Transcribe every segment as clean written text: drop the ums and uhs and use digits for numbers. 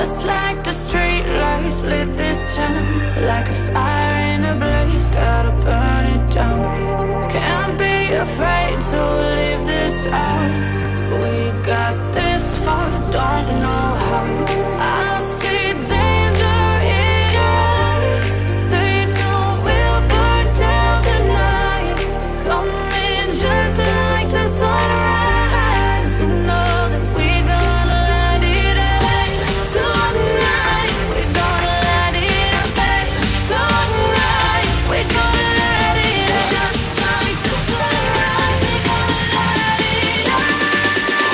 Just like the street lights lit this town, like a fire in a blaze, gotta burn it down. Can't be afraid to leave this out. We got this far, don't know how. I see danger in your eyes. They know we'll burn down the night. Coming just like the sunrise. You know that we're gonna light it up tonight. We're gonna light it up tonight. We're gonna light it up just like the sunrise. We're gonna light it up now.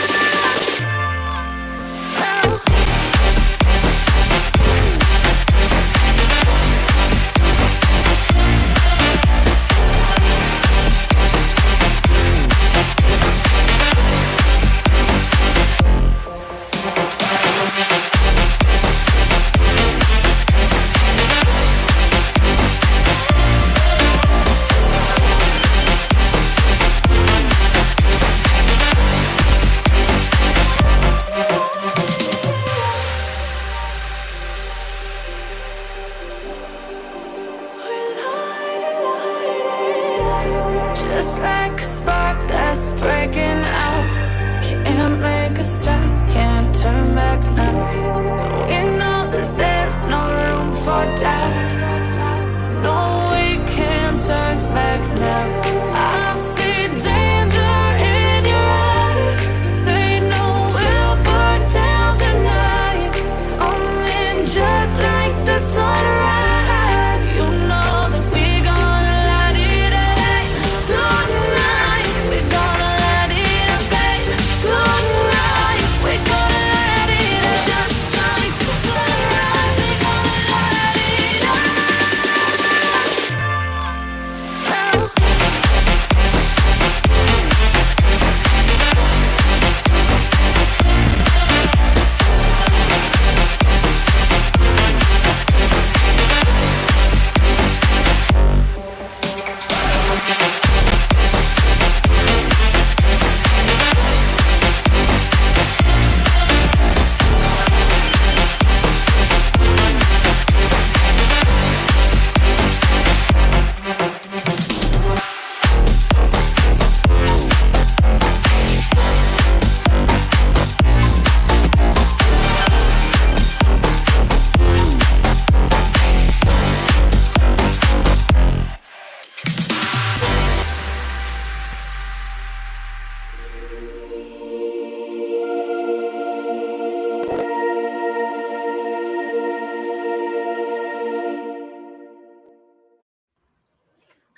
Just like a spark that's breaking out. Can't make a stop, can't turn back now. We know that there's no room for doubt. No, we can't turn back now. I see danger in your eyes. They know we'll burn down the night. Coming just like the sunrise. You know that we're gonna light it up tonight. We're gonna light it up tonight. We're gonna light it up just like the sunrise. We're gonna light it up now.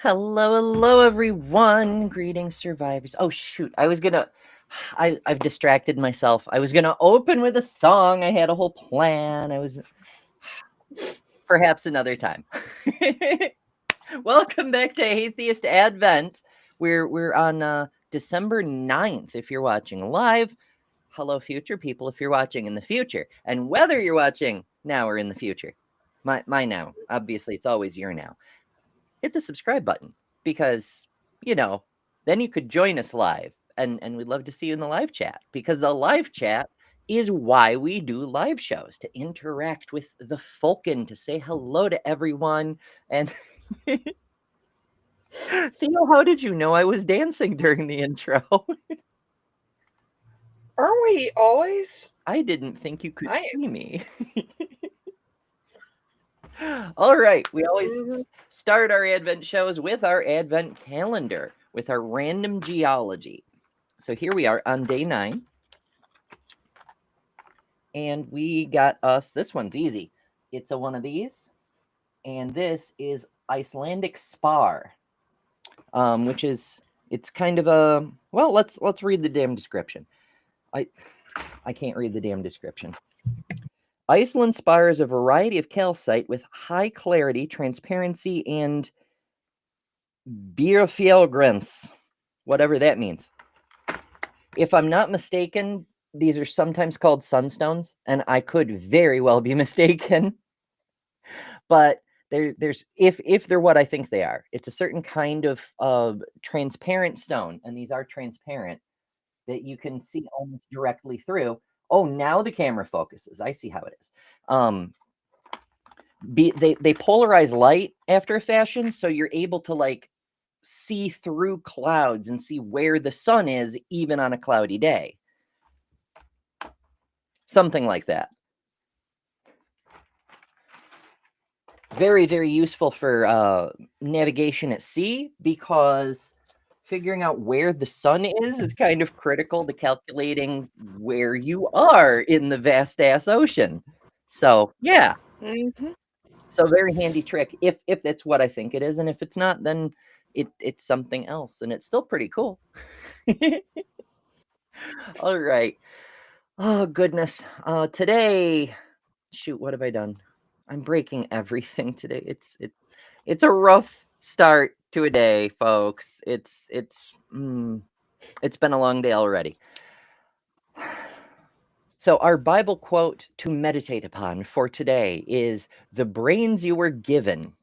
Hello, everyone. Greetings, survivors. Oh, shoot. I've distracted myself. I was gonna open with a song. I had a whole plan. Perhaps another time. Welcome back to Atheist Advent. We're on December 9th, if you're watching live. Hello, future people, if you're watching in the future. And whether you're watching now or in the future. My now. Obviously, it's always your now. Hit the subscribe button because, then you could join us live and we'd love to see you in the live chat because the live chat is why we do live shows, to interact with the Folken, to say hello to everyone. And Theo, how did you know I was dancing during the intro? Aren't we always? I didn't think you could see me. All right. We always start our Advent shows with our Advent calendar, with our random geology. So here we are on day 9. And we got us, this one's easy. It's a one of these. And this is Icelandic spar, which is, it's kind of a, well, let's read the damn description. I can't read the damn description. Iceland spar is a variety of calcite with high clarity, transparency, and bierfjellgrens, whatever that means. If I'm not mistaken, these are sometimes called sunstones, and I could very well be mistaken. But there's if they're what I think they are, it's a certain kind of transparent stone, and these are transparent, that you can see almost directly through. Oh, now the camera focuses. I see how it is. They polarize light after a fashion, so you're able to like see through clouds and see where the sun is even on a cloudy day. Something like that. Very, very useful for navigation at sea, because figuring out where the sun is kind of critical to calculating where you are in the vast ass ocean. So yeah, Mhm. so very handy trick if that's what I think it is, and if it's not, then it's something else, and it's still pretty cool. All right. Oh goodness. Today, shoot, what have I done? I'm breaking everything today. It's a rough start to a day, folks. It's been a long day already. So our Bible quote to meditate upon for today is, "The brains you were given."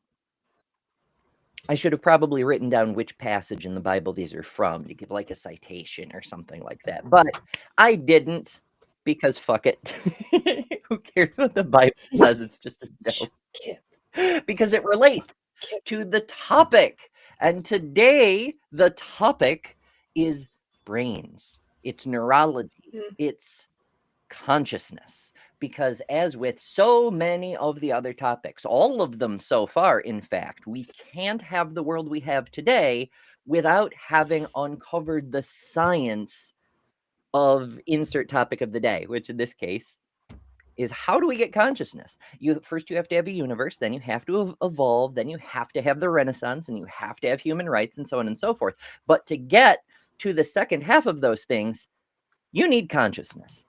I should have probably written down which passage in the Bible these are from to give like a citation or something like that, but I didn't, because fuck it. Who cares what the Bible says? It's just a joke. Kip. Because it relates to the topic. And today, the topic is brains. It's neurology. Mm. It's consciousness. Because as with so many of the other topics, all of them so far, in fact, we can't have the world we have today without having uncovered the science of insert topic of the day, which in this case is, how do we get consciousness? First you have to have a universe, then you have to evolve, then you have to have the Renaissance, and you have to have human rights, and so on and so forth. But to get to the second half of those things, you need consciousness.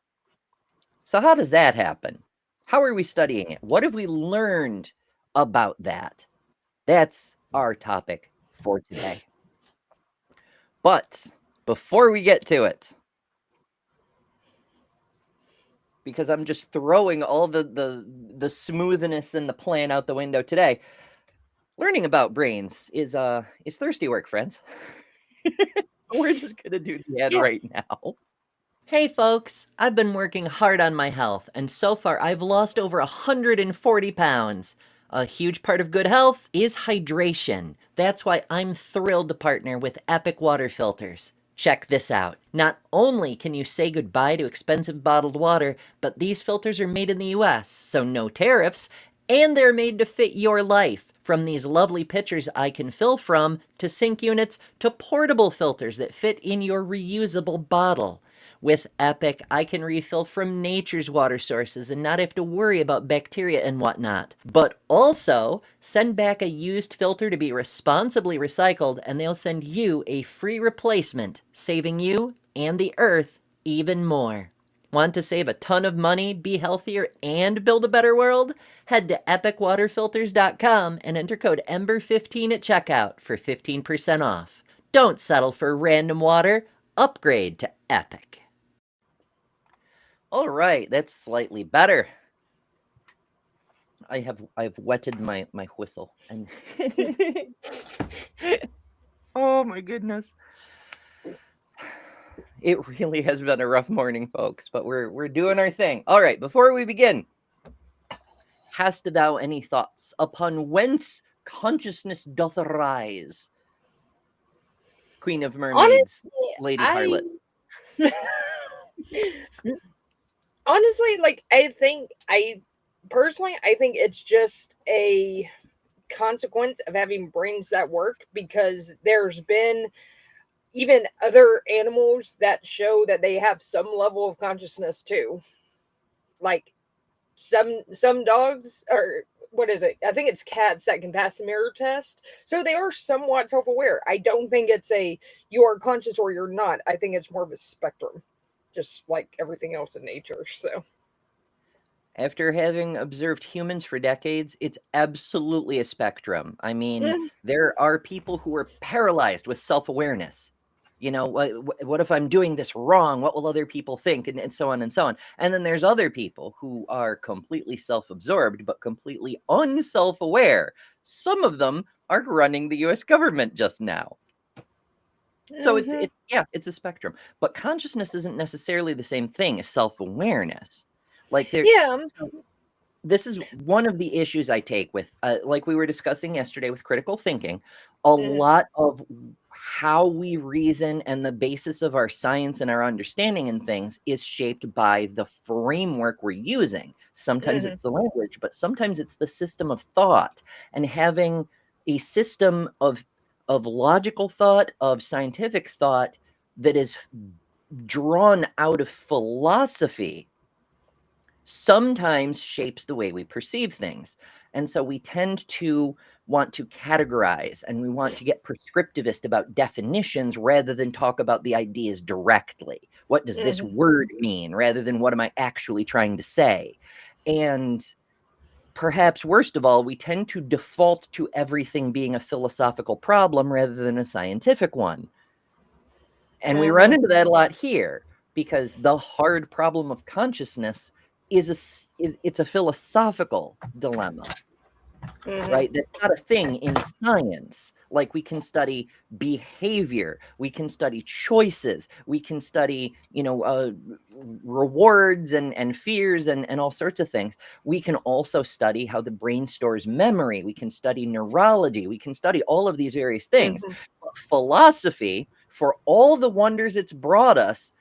So how does that happen? How are we studying it? What have we learned about that? That's our topic for today. But before we get to it, because I'm just throwing all the smoothness and the plan out the window today, learning about brains is thirsty work, friends. We're just gonna do the ad Yeah. right now. Hey folks, I've been working hard on my health, and so far I've lost over 140 pounds. A huge part of good health is hydration. That's why I'm thrilled to partner with Epic Water Filters. Check this out. Not only can you say goodbye to expensive bottled water, but these filters are made in the US, so no tariffs, and they're made to fit your life. From these lovely pitchers I can fill from, to sink units, to portable filters that fit in your reusable bottle. With Epic, I can refill from nature's water sources and not have to worry about bacteria and whatnot. But also, send back a used filter to be responsibly recycled, and they'll send you a free replacement, saving you and the earth even more. Want to save a ton of money, be healthier, and build a better world? Head to epicwaterfilters.com and enter code EMBER15 at checkout for 15% off. Don't settle for random water. Upgrade to Epic. All right, that's slightly better. I've wetted my whistle, and oh my goodness. It really has been a rough morning, folks, but we're doing our thing. All right, before we begin, hast thou any thoughts upon whence consciousness doth arise? Queen of Mermaids, Lady Harlot. Honestly, like, I think it's just a consequence of having brains that work, because there's been even other animals that show that they have some level of consciousness too. Like some dogs, or what is it? I think it's cats that can pass the mirror test. So they are somewhat self-aware. I don't think it's a you are conscious or you're not. I think it's more of a spectrum, just like everything else in nature. So After having observed humans for decades, it's absolutely a spectrum. I mean, there are people who are paralyzed with self-awareness. You know, what if I'm doing this wrong? What will other people think? And so on and so on. And then there's other people who are completely self-absorbed, but completely unself-aware. Some of them are running the US government just now. So it's a spectrum. But consciousness isn't necessarily the same thing as self-awareness. Like so this is one of the issues I take with, like we were discussing yesterday with critical thinking, a lot of how we reason and the basis of our science and our understanding in things is shaped by the framework we're using. Sometimes it's the language, but sometimes it's the system of thought. And having a system of logical thought, of scientific thought that is drawn out of philosophy sometimes shapes the way we perceive things. And so we tend to want to categorize and we want to get prescriptivist about definitions rather than talk about the ideas directly. What does this word mean rather than what am I actually trying to say? And perhaps worst of all, we tend to default to everything being a philosophical problem rather than a scientific one. And we run into that a lot here because the hard problem of consciousness is it's a philosophical dilemma, right? That's not a thing in science. Like we can study behavior, we can study choices, we can study, rewards and fears and all sorts of things. We can also study how the brain stores memory. We can study neurology. We can study all of these various things. But philosophy, for all the wonders it's brought us,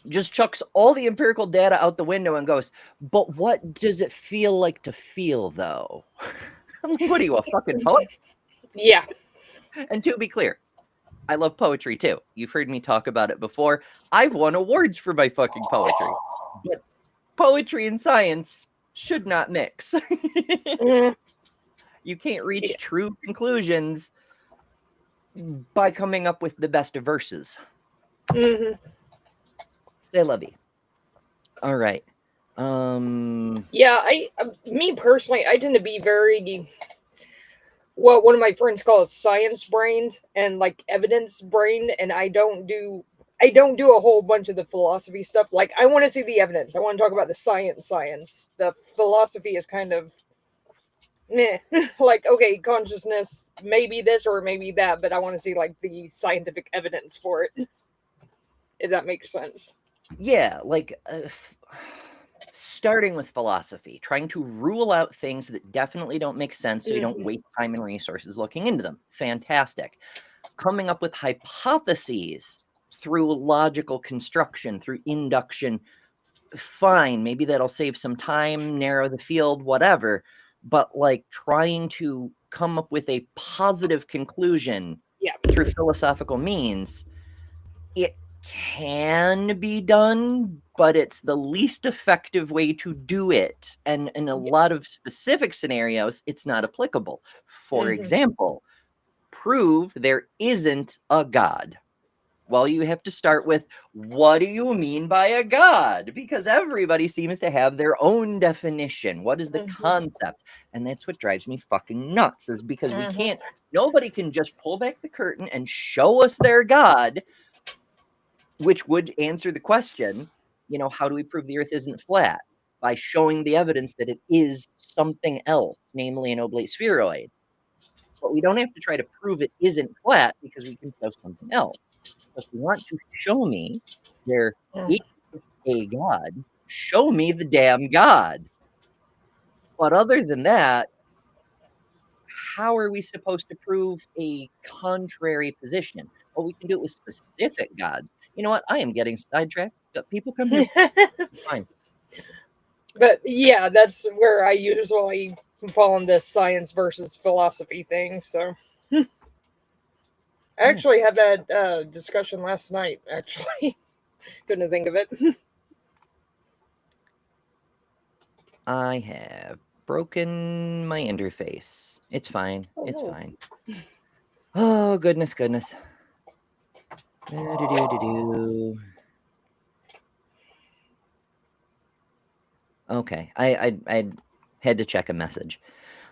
just chucks all the empirical data out the window and goes, but what does it feel like to feel, though? What are you, a fucking poet? Yeah. And to be clear, I love poetry too. You've heard me talk about it before. I've won awards for my fucking poetry. But poetry and science should not mix. You can't reach true conclusions by coming up with the best of verses. Say lovey. All right. Yeah, me personally, I tend to be very, well, one of my friends calls science brained and like evidence brained, and I don't do a whole bunch of the philosophy stuff. Like, I want to see the evidence. I want to talk about the science. The philosophy is kind of meh. Like, okay, consciousness, maybe this or maybe that, but I want to see like the scientific evidence for it. If that makes sense. Yeah, like starting with philosophy, trying to rule out things that definitely don't make sense so you don't waste time and resources looking into them. Fantastic. Coming up with hypotheses through logical construction, through induction, fine. Maybe that'll save some time, narrow the field, whatever. But like trying to come up with a positive conclusion through philosophical means, it can be done, but it's the least effective way to do it. And in a lot of specific scenarios, it's not applicable. For example, prove there isn't a God. Well, you have to start with, what do you mean by a God? Because everybody seems to have their own definition. What is the concept? And that's what drives me fucking nuts, is because we can't, nobody can just pull back the curtain and show us their God, which would answer the question, how do we prove the earth isn't flat? By showing the evidence that it is something else, namely an oblate spheroid. But we don't have to try to prove it isn't flat because we can show something else. If you want to show me there is a God, show me the damn God. But other than that, how are we supposed to prove a contrary position? Well, we can do it with specific gods. You know what? I am getting sidetracked. People come here. Fine. But yeah, that's where I usually fall in this science versus philosophy thing. So I actually had that discussion last night, actually. Couldn't think of it. I have broken my interface. It's fine. It's fine. Oh, goodness. Okay, I had to check a message.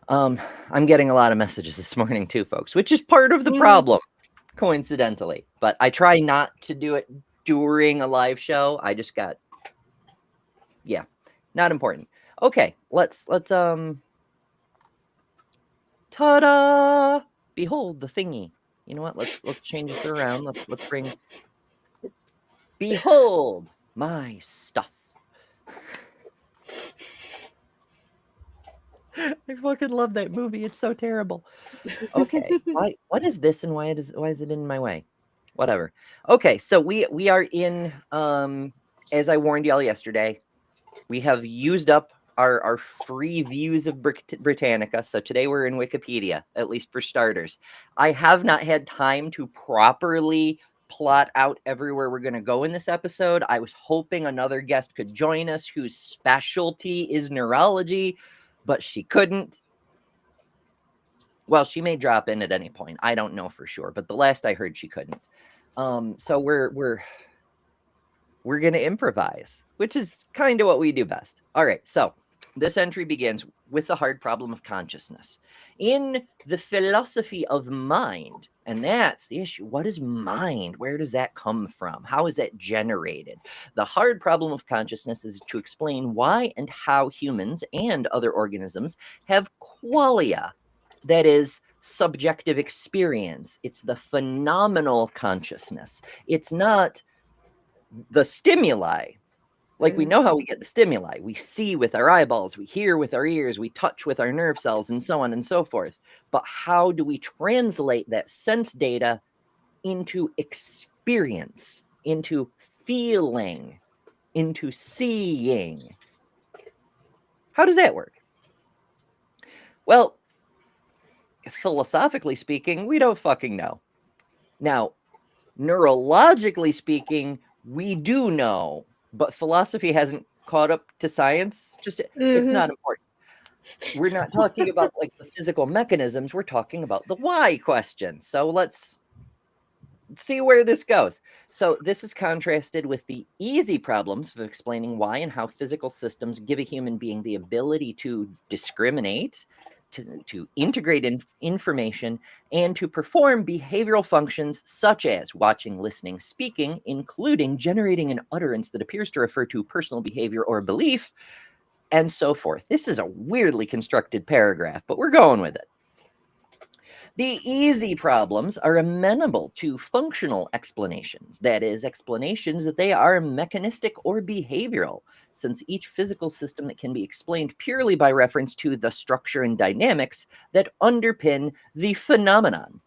I'm getting a lot of messages this morning too, folks, which is part of the problem, coincidentally. But I try not to do it during a live show. I just got, not important. Okay, let's ta-da! Behold the thingy. You know what? Let's change this around. Let's bring behold my stuff. I fucking love that movie. It's so terrible. Okay. What is this and why is it in my way? Whatever. Okay, so we are in as I warned y'all yesterday, we have used up our free views of Britannica. So today we're in Wikipedia, at least for starters. I have not had time to properly plot out everywhere we're going to go in this episode. I was hoping another guest could join us whose specialty is neurology, but she couldn't. Well, she may drop in at any point. I don't know for sure, but the last I heard, she couldn't. So we're going to improvise, which is kind of what we do best. All right, so this entry begins with the hard problem of consciousness. In the philosophy of mind, and that's the issue. What is mind? Where does that come from? How is that generated? The hard problem of consciousness is to explain why and how humans and other organisms have qualia. That is subjective experience. It's the phenomenal consciousness. It's not the stimuli. Like we know how we get the stimuli. We see with our eyeballs, we hear with our ears, we touch with our nerve cells, and so on and so forth. But how do we translate that sense data into experience, into feeling, into seeing? How does that work? Well, philosophically speaking, we don't fucking know. Now, neurologically speaking, we do know, but philosophy hasn't caught up to science. Just it's not important. We're not talking about like the physical mechanisms. We're talking about the why question. So let's see where this goes. So this is contrasted with the easy problems of explaining why and how physical systems give a human being the ability to discriminate, to integrate information, and to perform behavioral functions such as watching, listening, speaking, including generating an utterance that appears to refer to personal behavior or belief, and so forth. This is a weirdly constructed paragraph, but we're going with it. The easy problems are amenable to functional explanations, that is, explanations that they are mechanistic or behavioral, since each physical system that can be explained purely by reference to the structure and dynamics that underpin the phenomenon.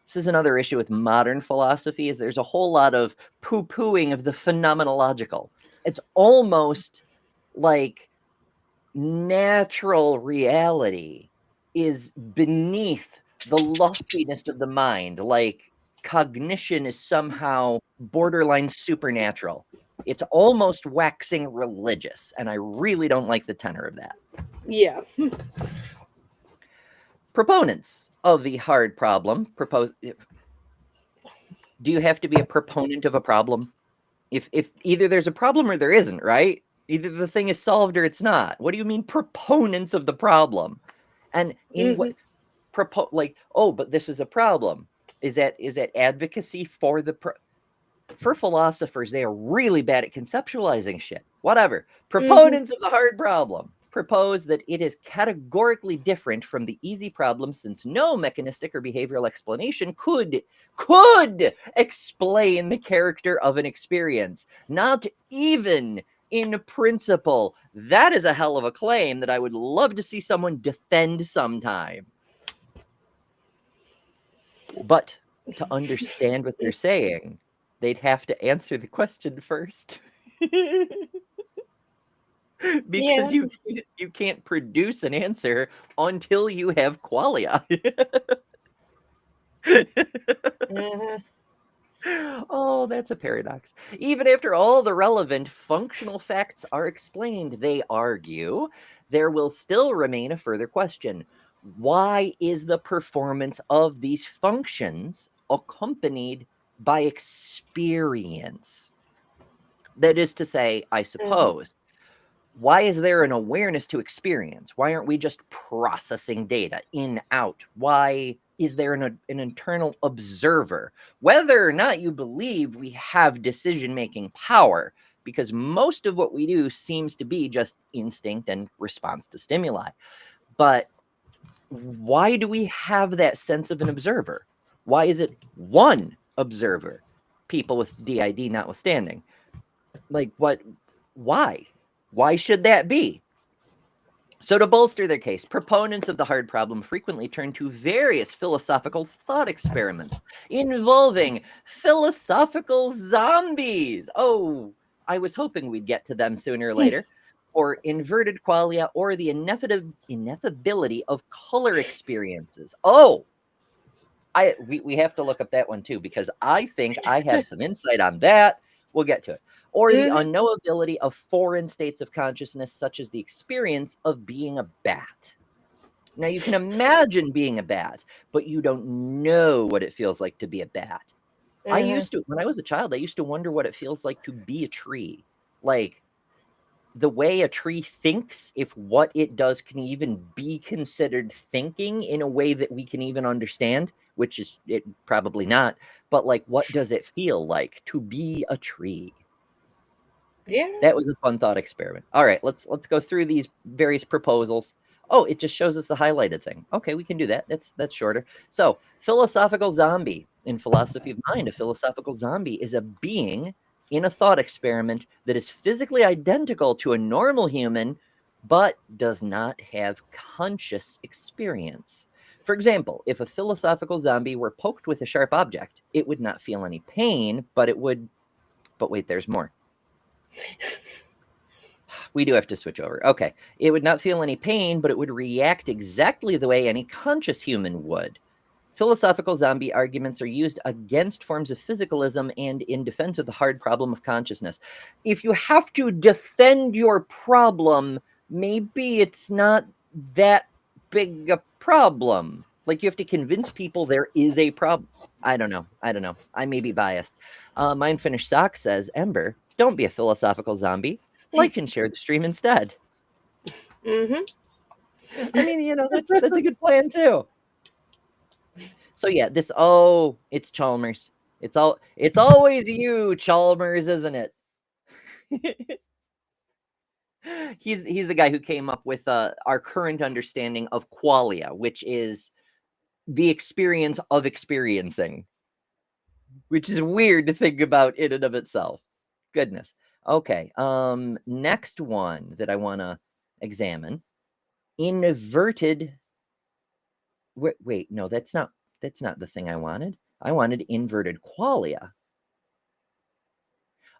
This is another issue with modern philosophy, is there's a whole lot of poo-pooing of the phenomenological. It's almost like natural reality is beneath the loftiness of the mind, like cognition is somehow borderline supernatural. It's almost waxing religious, and I really don't like the tenor of that. Yeah. Proponents of the hard problem propose. Do you have to be a proponent of a problem? If either there's a problem or there isn't, right? Either the thing is solved or it's not. What do you mean proponents of the problem? And in what like, oh, but this is a problem. Is that advocacy for the for philosophers? They are really bad at conceptualizing shit. Whatever. Proponents of the hard problem propose that it is categorically different from the easy problem, since no mechanistic or behavioral explanation could explain the character of an experience, not even in principle. That is a hell of a claim that I would love to see someone defend sometime. But to understand what they're saying, they'd have to answer the question first. Because you can't produce an answer until you have qualia. Oh, that's a paradox. Even after all the relevant functional facts are explained, they argue, there will still remain a further question. Why is the performance of these functions accompanied by experience? That is to say, I suppose, why is there an awareness to experience? Why aren't we just processing data in, out? Why is there an internal observer? Whether or not you believe we have decision-making power, because most of what we do seems to be just instinct and response to stimuli. But why do we have that sense of an observer? Why is it one observer? People with DID notwithstanding. Like, what? Why? Why should that be? So, to bolster their case, proponents of the hard problem frequently turn to various philosophical thought experiments involving philosophical zombies. Oh, I was hoping we'd get to them sooner or later. Or inverted qualia, or the ineffability of color experiences. Oh, we have to look up that one too, because I think I have some insight on that. We'll get to it. Or the unknowability of foreign states of consciousness, such as the experience of being a bat. Now, you can imagine being a bat, but you don't know what it feels like to be a bat. I used to, when I was a child, I used to wonder what it feels like to be a tree. Like, the way a tree thinks, if what it does can even be considered thinking in a way that we can even understand, which is it probably not, but like, what does it feel like to be a tree? Yeah. That was a fun thought experiment. All right, let's go through these various proposals. Oh, it just shows us the highlighted thing. Okay, we can do that. That's shorter. So, philosophical zombie. In philosophy of mind, a philosophical zombie is a being in a thought experiment that is physically identical to a normal human, but does not have conscious experience. For example, if a philosophical zombie were poked with a sharp object, it would not feel any pain, but it would. But wait, there's more. We do have to switch over. Okay. It would not feel any pain, but it would react exactly the way any conscious human would. Philosophical zombie arguments are used against forms of physicalism and in defense of the hard problem of consciousness. If you have to defend your problem, maybe it's not that big a problem. Like, you have to convince people there is a problem. I don't know. I may be biased. Mine Finished Sock says, Ember, don't be a philosophical zombie. Like and share the stream instead. I mean, that's a good plan too. So yeah, it's Chalmers. It's always you, Chalmers, isn't it? He's the guy who came up with our current understanding of qualia, which is the experience of experiencing, which is weird to think about in and of itself. Goodness. Okay. Next one that I want to examine. Inverted. Wait, no, that's not the thing I wanted. I wanted inverted qualia.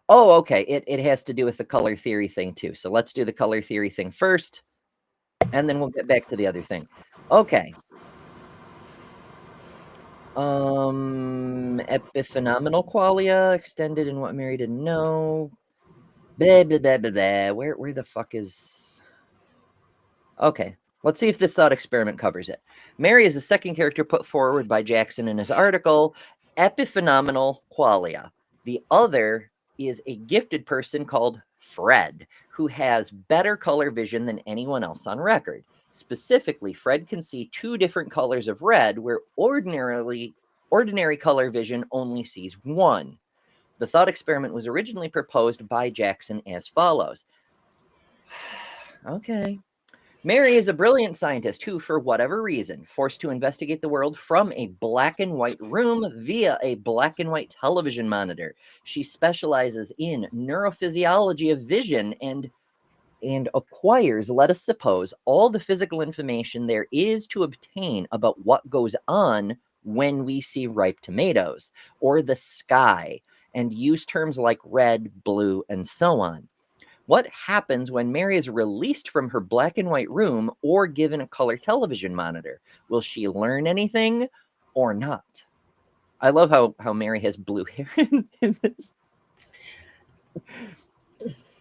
Oh, okay. It has to do with the color theory thing too. So let's do the color theory thing first, and then we'll get back to the other thing. Okay. Epiphenomenal qualia extended in what Mary didn't know. Blah, blah, blah, blah, blah. Where the fuck is... Okay, let's see if this thought experiment covers it. Mary is the second character put forward by Jackson in his article, Epiphenomenal Qualia. The other is a gifted person called Fred, who has better color vision than anyone else on record. Specifically, Fred can see two different colors of red, where ordinary color vision only sees one. The thought experiment was originally proposed by Jackson as follows. Okay. Mary is a brilliant scientist who, for whatever reason, forced to investigate the world from a black and white room via a black and white television monitor. She specializes in neurophysiology of vision and acquires, let us suppose, all the physical information there is to obtain about what goes on when we see ripe tomatoes or the sky, and use terms like red, blue, and so on. What happens when Mary is released from her black and white room or given a color television monitor? Will she learn anything or not? I love how Mary has blue hair in this.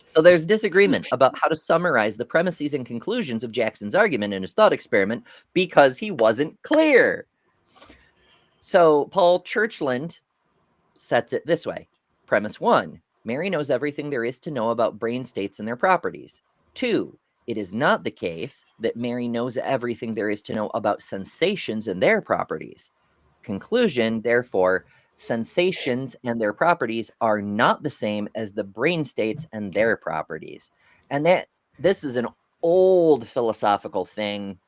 So there's disagreement about how to summarize the premises and conclusions of Jackson's argument in his thought experiment because he wasn't clear. So Paul Churchland sets it this way. Premise 1. Mary knows everything there is to know about brain states and their properties. 2. It is not the case that Mary knows everything there is to know about sensations and their properties. Conclusion, therefore, sensations and their properties are not the same as the brain states and their properties. And this is an old philosophical thing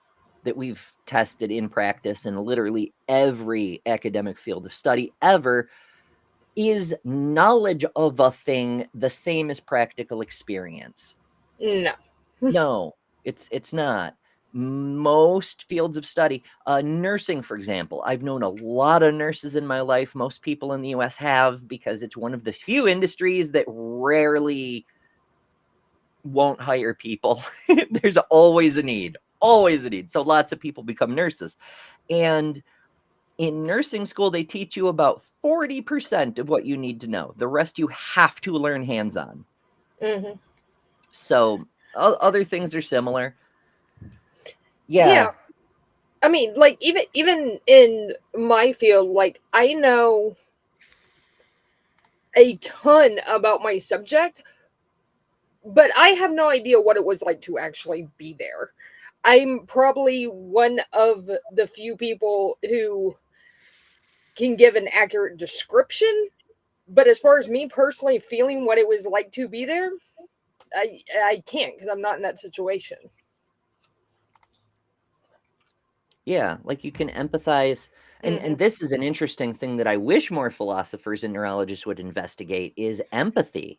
that we've tested in practice in literally every academic field of study ever. Is knowledge of a thing the same as practical experience? No. No, it's not. Most fields of study, nursing, for example, I've known a lot of nurses in my life. Most people in the US have, because it's one of the few industries that rarely won't hire people. There's always a need, always a need. So lots of people become nurses. And in nursing school, they teach you about 40% of what you need to know. The rest you have to learn hands-on. Mm-hmm. So other things are similar. Yeah. I mean, like, even in my field, like, I know a ton about my subject, but I have no idea what it was like to actually be there. I'm probably one of the few people who can give an accurate description, but as far as me personally feeling what it was like to be there, I can't, because I'm not in that situation. Yeah, like you can empathize. And this is an interesting thing that I wish more philosophers and neurologists would investigate, is empathy.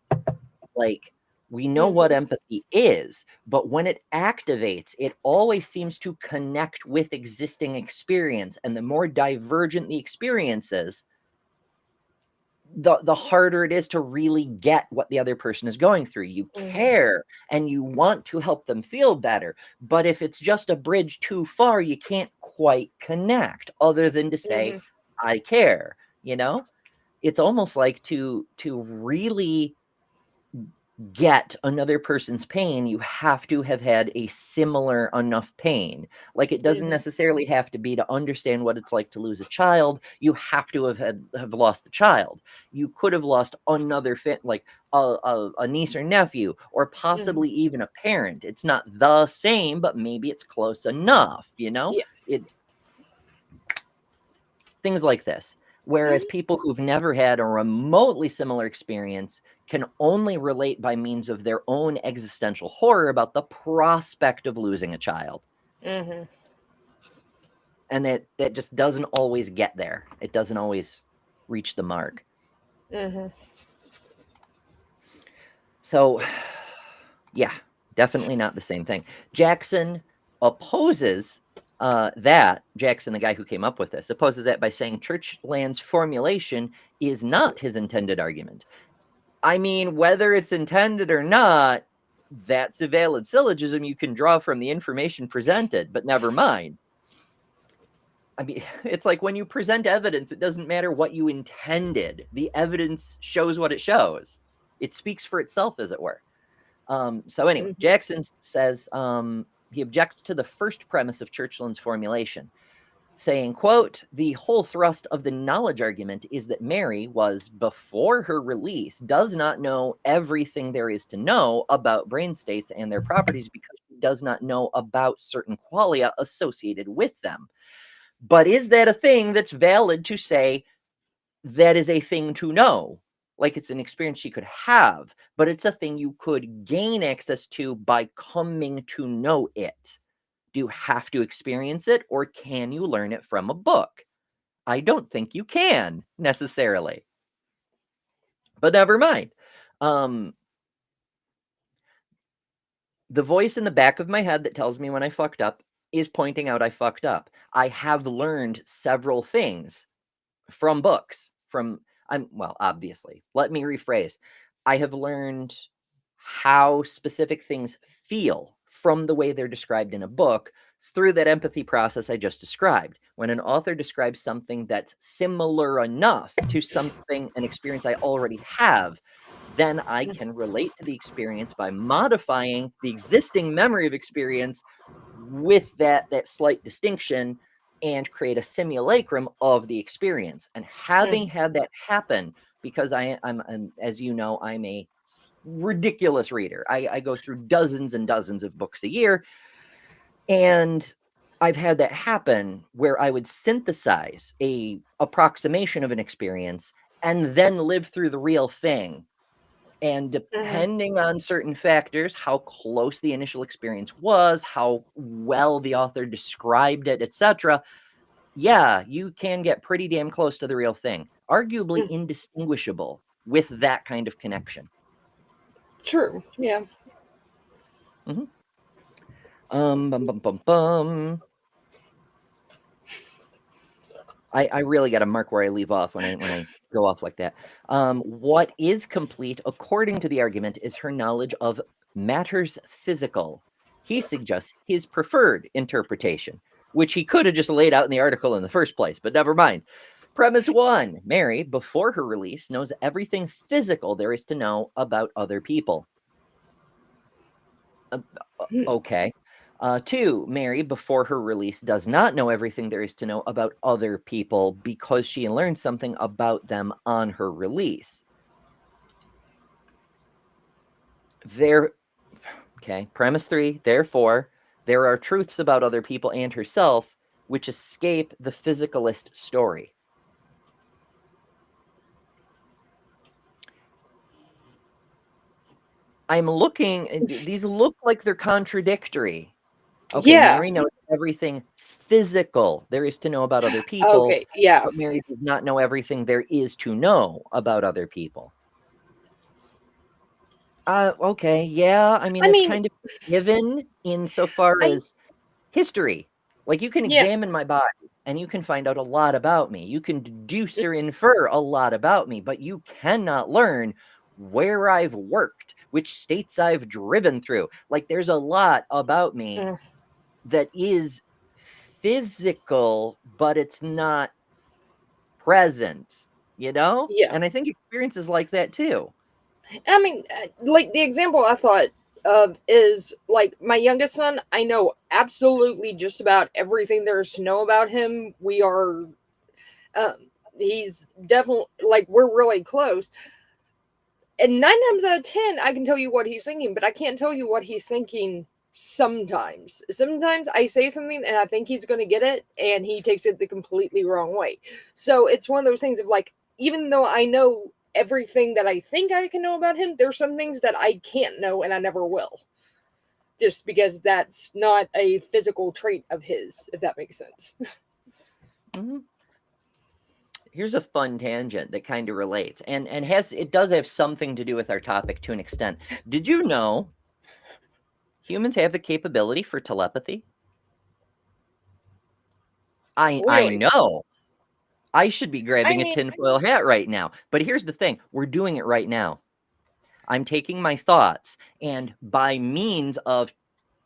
Like, we know what empathy is, but when it activates, it always seems to connect with existing experience. And the more divergent the experience is, the harder it is to really get what the other person is going through. You care and you want to help them feel better. But if it's just a bridge too far, you can't quite connect, other than to say, I care, you know? It's almost like to really get another person's pain, you have to have had a similar enough pain. Like, it doesn't necessarily have to be to understand what it's like to lose a child. You have to have lost a child. You could have lost another like a niece or nephew, or possibly even a parent. It's not the same, but maybe it's close enough, you know? Yeah. Things like this. Whereas people who've never had a remotely similar experience can only relate by means of their own existential horror about the prospect of losing a child. And that just doesn't always get there. It doesn't always reach the mark. So, yeah, definitely not the same thing. Jackson opposes Jackson, the guy who came up with this, opposes that by saying Churchland's formulation is not his intended argument. I mean, whether it's intended or not, that's a valid syllogism you can draw from the information presented, but never mind. I mean, it's like when you present evidence, it doesn't matter what you intended. The evidence shows what it shows. It speaks for itself, as it were. So anyway, Jackson says he objects to the first premise of Churchland's formulation, saying, quote, the whole thrust of the knowledge argument is that Mary was, before her release, does not know everything there is to know about brain states and their properties, because she does not know about certain qualia associated with them. But is that a thing that's valid to say that is a thing to know? Like, it's an experience she could have, but it's a thing you could gain access to by coming to know it. Do you have to experience it, or can you learn it from a book? I don't think you can necessarily. But never mind. The voice in the back of my head that tells me when I fucked up is pointing out I fucked up. I have learned several things from books, obviously. Let me rephrase. I have learned how specific things feel from the way they're described in a book through that empathy process I just described. When an author describes something that's similar enough to an experience I already have, then I can relate to the experience by modifying the existing memory of experience with that slight distinction, and create a simulacrum of the experience. And having had that happen, because I'm, as you know, I'm a ridiculous reader. I go through dozens and dozens of books a year, and I've had that happen where I would synthesize a approximation of an experience and then live through the real thing And depending on certain factors, how close the initial experience was, how well the author described it, etc., yeah, you can get pretty damn close to the real thing, arguably indistinguishable with that kind of connection. True. Yeah. Bum, bum, bum, bum. I really got to mark where I leave off when I go off like that. What is complete, according to the argument, is her knowledge of matters physical. He suggests his preferred interpretation, which he could have just laid out in the article in the first place, but never mind. Premise 1, Mary, before her release, knows everything physical there is to know about other people. Okay. 2, Mary, before her release, does not know everything there is to know about other people because she learned something about them on her release. Premise 3, therefore, there are truths about other people and herself which escape the physicalist story. I'm looking, these look like they're contradictory. Okay, Yeah. Mary knows everything physical there is to know about other people. Okay. Yeah. But Mary does not know everything there is to know about other people. Okay, yeah. I mean, it's kind of given insofar as history. Like, you can examine my body and you can find out a lot about me. You can deduce or infer a lot about me, but you cannot learn where I've worked, which states I've driven through. Like, there's a lot about me that is physical, but it's not present, you know? Yeah. And I think experiences like that too. I mean, like the example I thought of is like my youngest son. I know absolutely just about everything there is to know about him. We are, he's definitely like we're really close. And 9 times out of 10, I can tell you what he's thinking, but I can't tell you what he's thinking sometimes. Sometimes I say something and I think he's going to get it, and he takes it the completely wrong way. So it's one of those things of like, even though I know everything that I think I can know about him, there's some things that I can't know and I never will. Just because that's not a physical trait of his, if that makes sense. Here's a fun tangent that kind of relates, and it does have something to do with our topic to an extent. Did you know humans have the capability for telepathy? I know. I should be grabbing a tinfoil hat right now. But here's the thing. We're doing it right now. I'm taking my thoughts, and by means of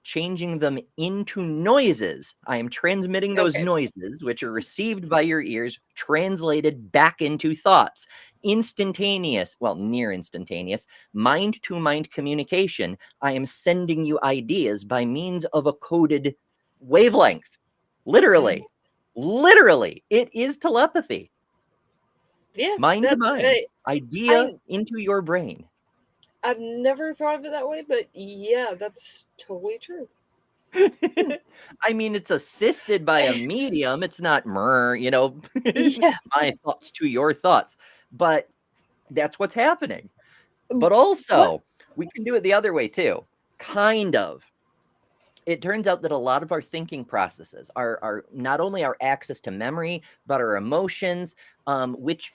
changing them into noises, I am transmitting those noises, which are received by your ears, translated back into thoughts. Instantaneous, well, near instantaneous, mind-to-mind communication. I am sending you ideas by means of a coded wavelength. Literally. Literally. It is telepathy. Yeah. Mind to mind. Idea into your brain. I've never thought of it that way, but yeah, that's totally true. I mean, it's assisted by a medium. It's not, my thoughts to your thoughts. But that's what's happening. But also, we can do it the other way too. Kind of. It turns out that a lot of our thinking processes are not only our access to memory, but our emotions, which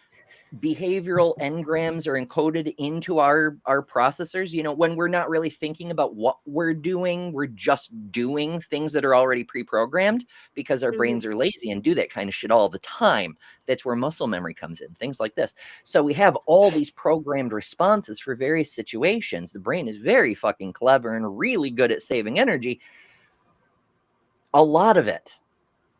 behavioral engrams are encoded into our processors. When we're not really thinking about what we're doing, we're just doing things that are already pre-programmed because our brains are lazy and do that kind of shit all the time. That's where muscle memory comes in, things like this. So we have all these programmed responses for various situations. The brain is very fucking clever and really good at saving energy. A lot of it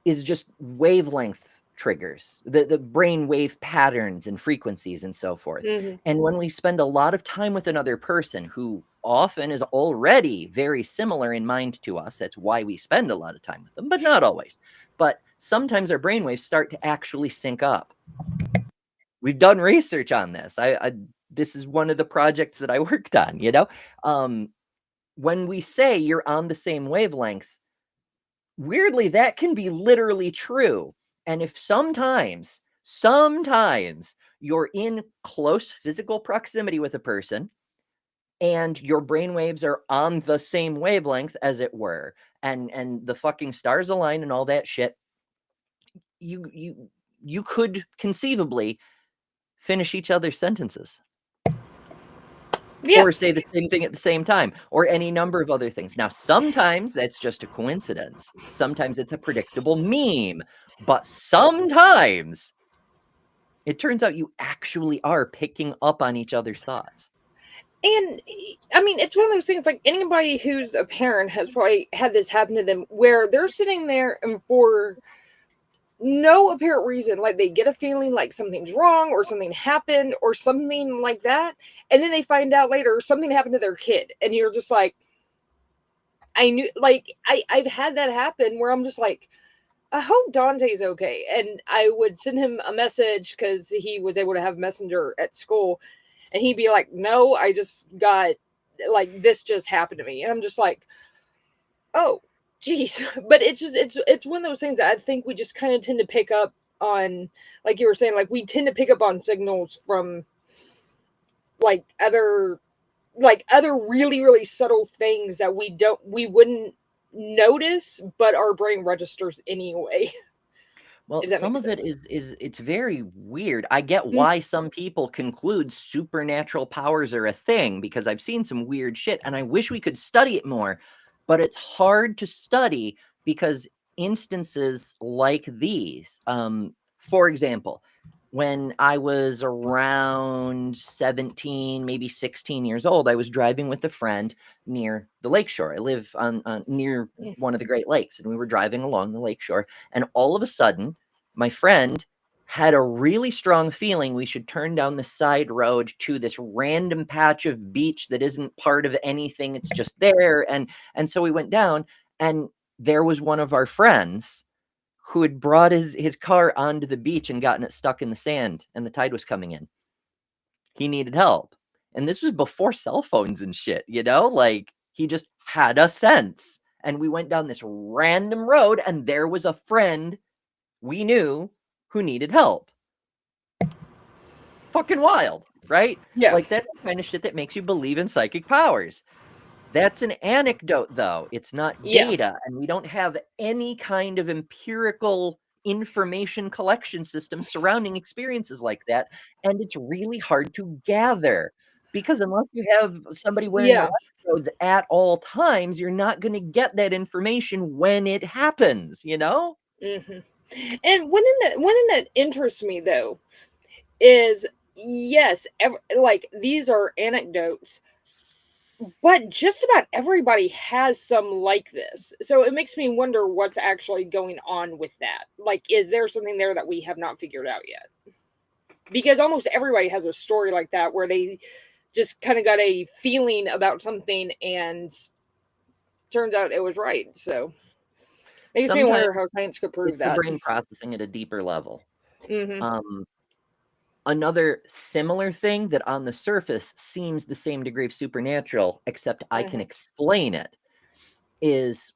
is just wavelength triggers, the brain wave patterns and frequencies and so forth. And when we spend a lot of time with another person who often is already very similar in mind to us, that's why we spend a lot of time with them, but not always. But sometimes our brain waves start to actually sync up. We've done research on this. This is one of the projects that I worked on, when we say you're on the same wavelength, weirdly, that can be literally true. And if sometimes you're in close physical proximity with a person, and your brainwaves are on the same wavelength, as it were, and the fucking stars align and all that shit, you could conceivably finish each other's sentences. Yeah. Or say the same thing at the same time, or any number of other things. Now, sometimes that's just a coincidence. Sometimes it's a predictable meme, but sometimes it turns out you actually are picking up on each other's thoughts. And I mean, it's one of those things, like, anybody who's a parent has probably had this happen to them, where they're sitting there and for no apparent reason, like, they get a feeling like something's wrong or something happened or something like that, and then they find out later something happened to their kid, and you're just like, I knew, like, I've had that happen where I'm just like, I hope Dante's okay. And I would send him a message because he was able to have Messenger at school, and he'd be like, no, I just got, like, this just happened to me. And I'm just like, oh, geez. But it's one of those things that I think we just kind of tend to pick up on, like you were saying, like, we tend to pick up on signals from like other really, really subtle things that we wouldn't notice, but our brain registers anyway. Well, If that some makes of it sense. is it's very weird. I get why some people conclude supernatural powers are a thing, because I've seen some weird shit and I wish we could study it more, but it's hard to study because instances like these, for example, when I was around 17, maybe 16 years old, I was driving with a friend near the lakeshore. I live on near one of the Great Lakes, and we were driving along the lakeshore, and all of a sudden, my friend had a really strong feeling we should turn down the side road to this random patch of beach that isn't part of anything. It's just there. And so we went down, and there was one of our friends who had brought his car onto the beach and gotten it stuck in the sand, and the tide was coming in. He needed help. And this was before cell phones and shit, like, he just had a sense. And we went down this random road, and there was a friend we knew who needed help. Fucking wild, right? Yeah. Like, that's the kind of shit that makes you believe in psychic powers. That's an anecdote, though. It's not Yeah. data, and we don't have any kind of empirical information collection system surrounding experiences like that, and it's really hard to gather, because unless you have somebody wearing Yeah. electrodes at all times, you're not going to get that information when it happens, hmm And one thing that interests me, though, is, yes, like, these are anecdotes, but just about everybody has some like this. So it makes me wonder what's actually going on with that. Like, is there something there that we have not figured out yet? Because almost everybody has a story like that where they just kind of got a feeling about something and turns out it was right. So makes me Sometimes wonder how science could prove it's the that. brain processing at a deeper level. hmm Another similar thing that on the surface seems the same degree of supernatural, except I can explain it, is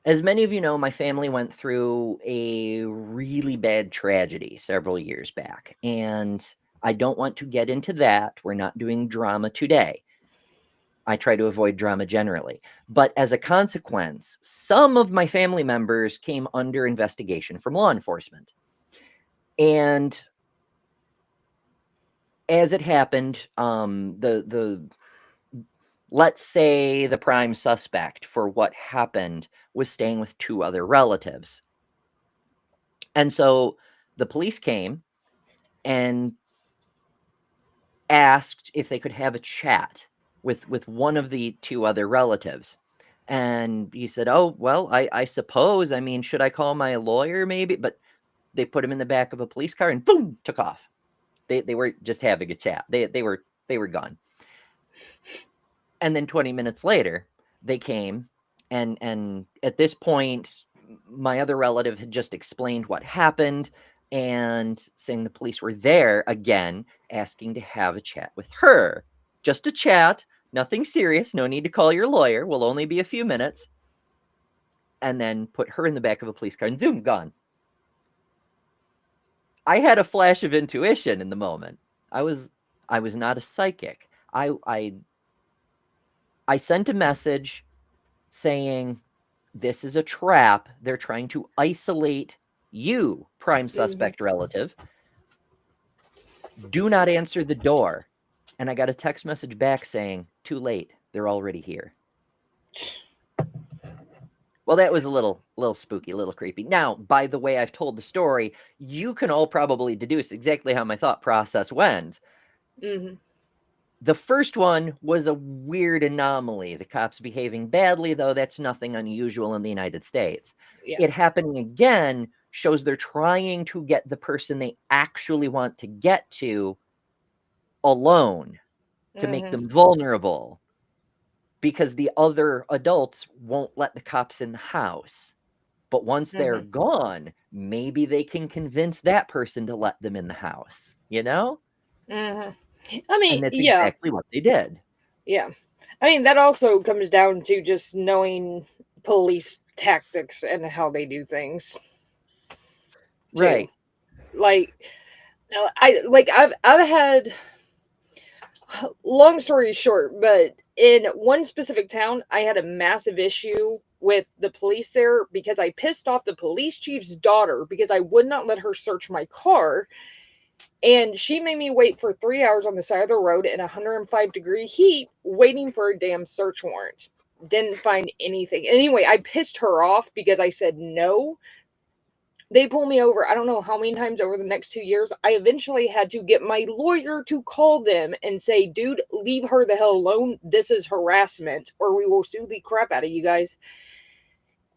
as many of you know, my family went through a really bad tragedy several years back, and I don't want to get into that. We're not doing drama today. I try to avoid drama generally. But as a consequence, some of my family members came under investigation from law enforcement. And as it happened, let's say the prime suspect for what happened was staying with two other relatives. And so the police came and asked if they could have a chat with one of the two other relatives. And he said, oh, well, I suppose, I mean, should I call my lawyer maybe? But they put him in the back of a police car and boom, took off. They were just having a chat. They were gone. And then 20 minutes later, they came, and at this point, my other relative had just explained what happened and saying the police were there again, asking to have a chat with her. Just a chat, nothing serious, no need to call your lawyer, will only be a few minutes. And then put her in the back of a police car and zoom, gone. I had a flash of intuition in the moment. I was not a psychic. I sent a message saying, this is a trap. They're trying to isolate you, prime suspect relative. Do not answer the door. And I got a text message back saying, too late. They're already here. Well, that was a little spooky, a little creepy. Now, by the way I've told the story, you can all probably deduce exactly how my thought process went. Mm-hmm. The first one was a weird anomaly. The cops behaving badly, though, that's nothing unusual in the United States. Yeah. It happening again shows they're trying to get the person they actually want to get to alone, to make them vulnerable, because the other adults won't let the cops in the house. But once they're gone, maybe they can convince that person to let them in the house, you know? I mean, And that's yeah. exactly what they did. Yeah. I mean, that also comes down to just knowing police tactics and how they do things. Too. Right. Like, I've had, long story short, but in one specific town, I had a massive issue with the police there because I pissed off the police chief's daughter because I would not let her search my car. And she made me wait for 3 hours on the side of the road in 105-degree heat, waiting for a damn search warrant. Didn't find anything. Anyway, I pissed her off because I said no. They pulled me over, I don't know how many times over the next 2 years. I eventually had to get my lawyer to call them and say, dude, leave her the hell alone. This is harassment, or we will sue the crap out of you guys.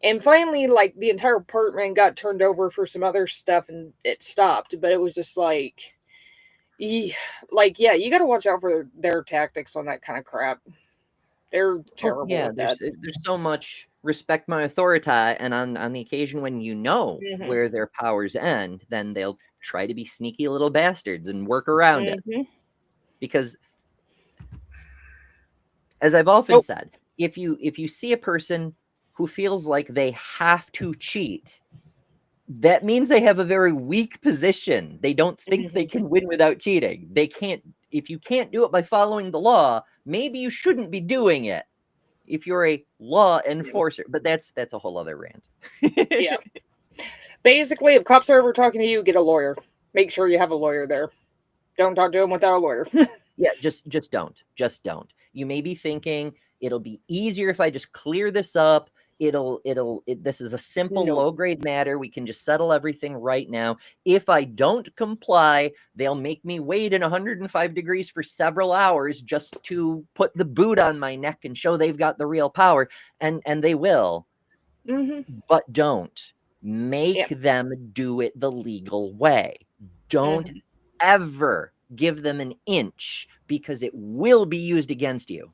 And finally, like, the entire apartment got turned over for some other stuff and it stopped. But it was just like, yeah, you got to watch out for their tactics on that kind of crap. They're terrible. Yeah, there's so much respect my authority, and on the occasion when you know where their powers end, then they'll try to be sneaky little bastards and work around it. Because, as I've often said, if you see a person who feels like they have to cheat, that means they have a very weak position. They don't think they can win without cheating. They can't. If you can't do it by following the law, maybe you shouldn't be doing it if you're a law enforcer. But that's a whole other rant. Yeah. Basically, if cops are ever talking to you, get a lawyer. Make sure you have a lawyer there. Don't talk to them without a lawyer. Yeah, just don't. Just don't. You may be thinking it'll be easier if I just clear this up. This is a simple low-grade matter. We can just settle everything right now. If I don't comply, they'll make me wait in 105 degrees for several hours just to put the boot on my neck and show they've got the real power. And they will. But don't. Make them do it the legal way. Don't ever give them an inch, because it will be used against you.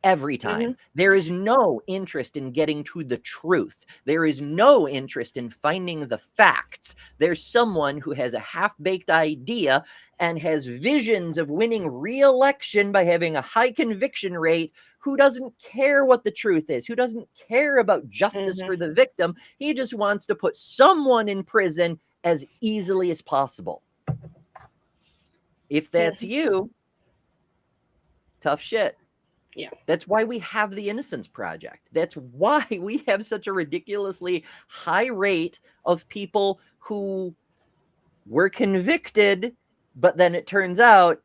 Every time. There is no interest in getting to the truth. There is no interest in finding the facts. There's someone who has a half-baked idea and has visions of winning re-election by having a high conviction rate, who doesn't care what the truth is, who doesn't care about justice for the victim. He just wants to put someone in prison as easily as possible. If that's you, tough shit. Yeah. That's why we have the Innocence Project. That's why we have such a ridiculously high rate of people who were convicted, but then it turns out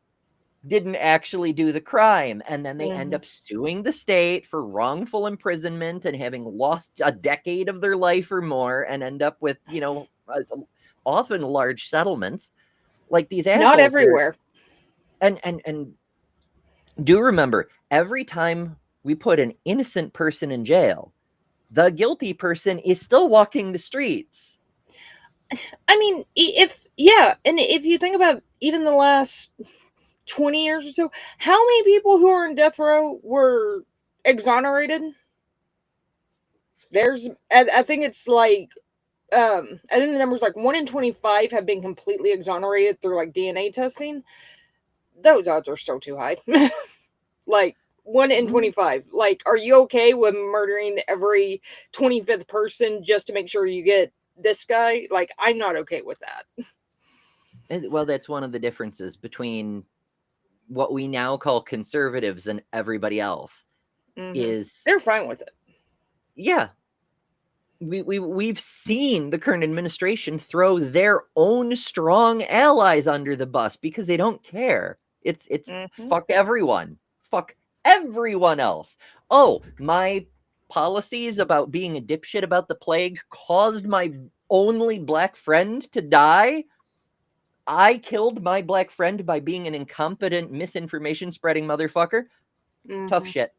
didn't actually do the crime. And then they end up suing the state for wrongful imprisonment and having lost a decade of their life or more, and end up with, often large settlements. Like these assholes. Not everywhere. And do remember, every time we put an innocent person in jail, the guilty person is still walking the streets. I mean, if you think about even the last 20 years or so, how many people who are in death row were exonerated? I think it's like, I think the number's like 1 in 25 have been completely exonerated through like DNA testing. Those odds are still too high. Like 1 in 25. Like, are you okay with murdering every 25th person just to make sure you get this guy? Like, I'm not okay with that. Well, that's one of the differences between what we now call conservatives and everybody else. Is They're fine with it. Yeah. We've seen the current administration throw their own strong allies under the bus because they don't care. It's fuck everyone. Fuck everyone else. Oh, my policies about being a dipshit about the plague caused my only black friend to die. I killed my black friend by being an incompetent, misinformation spreading motherfucker. Tough shit.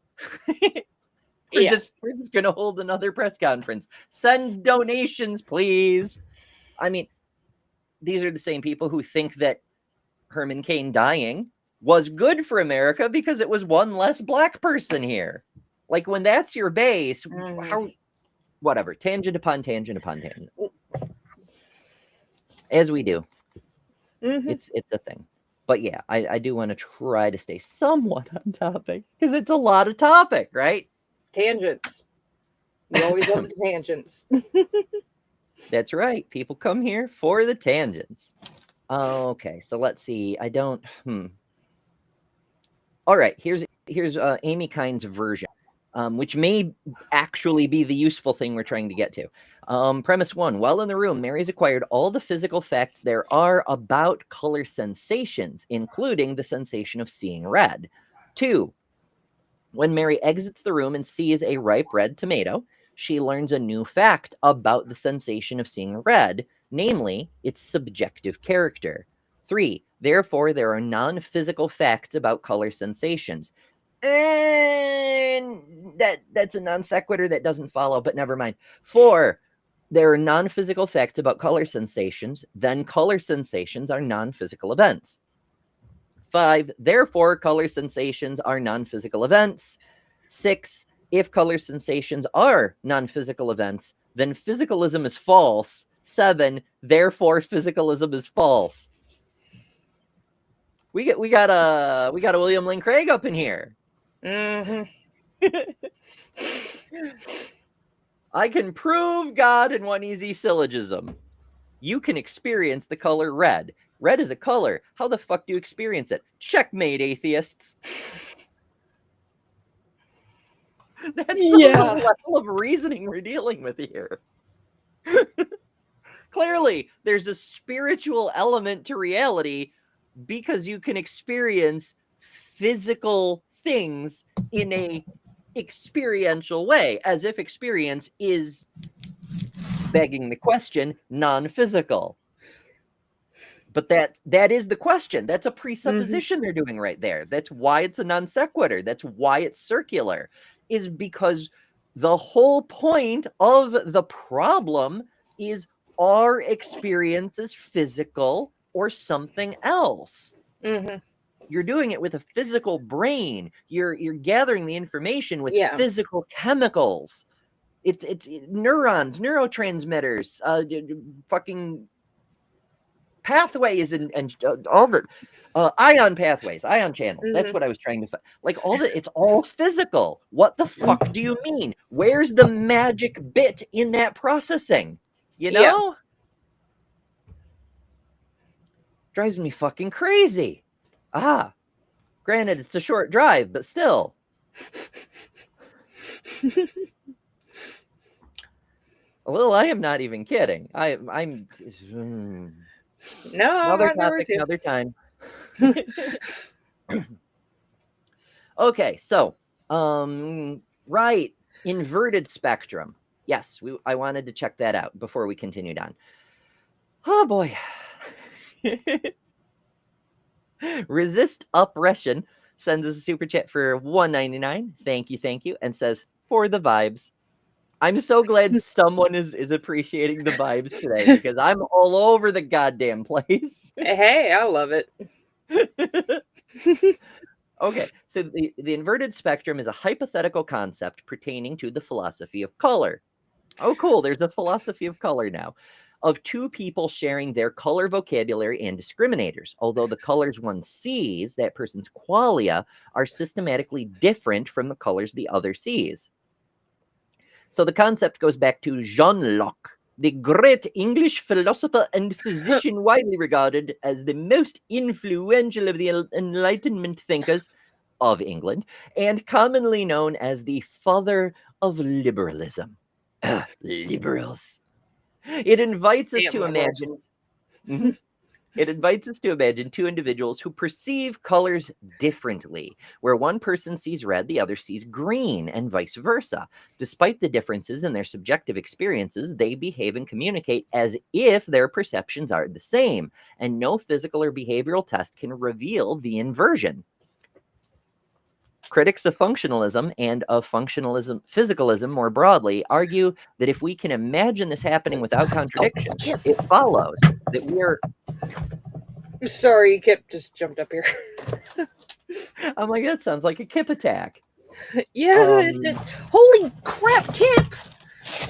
We're just gonna hold another press conference. Send donations, please. I mean, these are the same people who think that Herman Cain dying was good for America because it was one less black person here. Like, when that's your base, how, whatever, tangent upon tangent upon tangent. As we do. It's a thing. But yeah, I do want to try to stay somewhat on topic because it's a lot of topic, right? Tangents. We always love the tangents. That's right. People come here for the tangents. Okay, so let's see. All right, here's Amy Kind's version, which may actually be the useful thing we're trying to get to. Premise 1. While in the room, Mary's acquired all the physical facts there are about color sensations, including the sensation of seeing red. 2. When Mary exits the room and sees a ripe red tomato, she learns a new fact about the sensation of seeing red, namely its subjective character. 3. Therefore, there are non-physical facts about color sensations. And that's a non sequitur that doesn't follow, but never mind. 4. There are non-physical facts about color sensations, then color sensations are non-physical events. 5. Therefore, color sensations are non-physical events. 6. If color sensations are non-physical events, then physicalism is false. 7. Therefore, physicalism is false. We got a William Lane Craig up in here. I can prove God in one easy syllogism. You can experience the color red. Red is a color. How the fuck do you experience it? Checkmate, atheists. That's the level of reasoning we're dealing with here. Clearly, there's a spiritual element to reality because you can experience physical things in a experiential way, as if experience is, begging the question, non-physical. But that is the question. That's a presupposition they're doing right there. That's why it's a non sequitur. That's why it's circular, is because the whole point of the problem is, are experiences physical or something else? You're doing it with a physical brain. You're gathering the information with physical chemicals. It's neurons, neurotransmitters, fucking pathways and all the ion pathways, ion channels. That's what I was trying to find. Like, it's all physical. What the fuck do you mean? Where's the magic bit in that processing? You know? Drives me fucking crazy. Granted, it's a short drive, but still. Well, I am not even kidding. I'm No, another topic, another time. Okay, so right, inverted spectrum. Yes, I wanted to check that out before we continued on. Oh boy. Resist Oppression sends us a super chat for $1.99. Thank you, and says, for the vibes. I'm so glad someone is appreciating the vibes today, because I'm all over the goddamn place. Hey, I love it. Okay, so the inverted spectrum is a hypothetical concept pertaining to the philosophy of color. Oh, cool. There's a philosophy of color now, of two people sharing their color vocabulary and discriminators, although the colors one sees, that person's qualia, are systematically different from the colors the other sees. So the concept goes back to Jean Locke, the great English philosopher and physician widely regarded as the most influential of the Enlightenment thinkers of England, and commonly known as the father of liberalism. Liberals. It invites us Damn to liberals. imagine. Mhm. It invites us to imagine two individuals who perceive colors differently, where one person sees red, the other sees green, and vice versa. Despite the differences in their subjective experiences, they behave and communicate as if their perceptions are the same, and no physical or behavioral test can reveal the inversion. Critics of functionalism and of physicalism more broadly, argue that if we can imagine this happening without contradiction, Kip. it follows that we are. Sorry, Kip just jumped up here. I'm like, that sounds like a Kip attack. Yeah. Holy crap, Kip!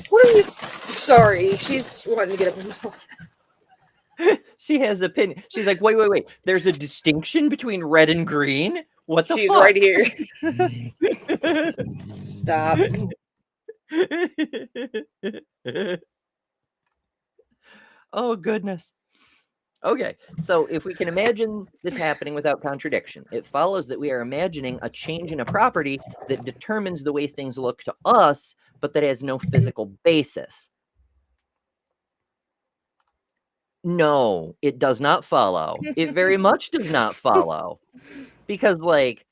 What are you? Sorry, she's wanting to get up in the. She has opinion. She's like, wait. There's a distinction between red and green? What the She's fuck? right here. Stop. Oh, goodness. Okay, so if we can imagine this happening without contradiction, it follows that we are imagining a change in a property that determines the way things look to us, but that has no physical basis. No, it does not follow. It very much does not follow. Because, like,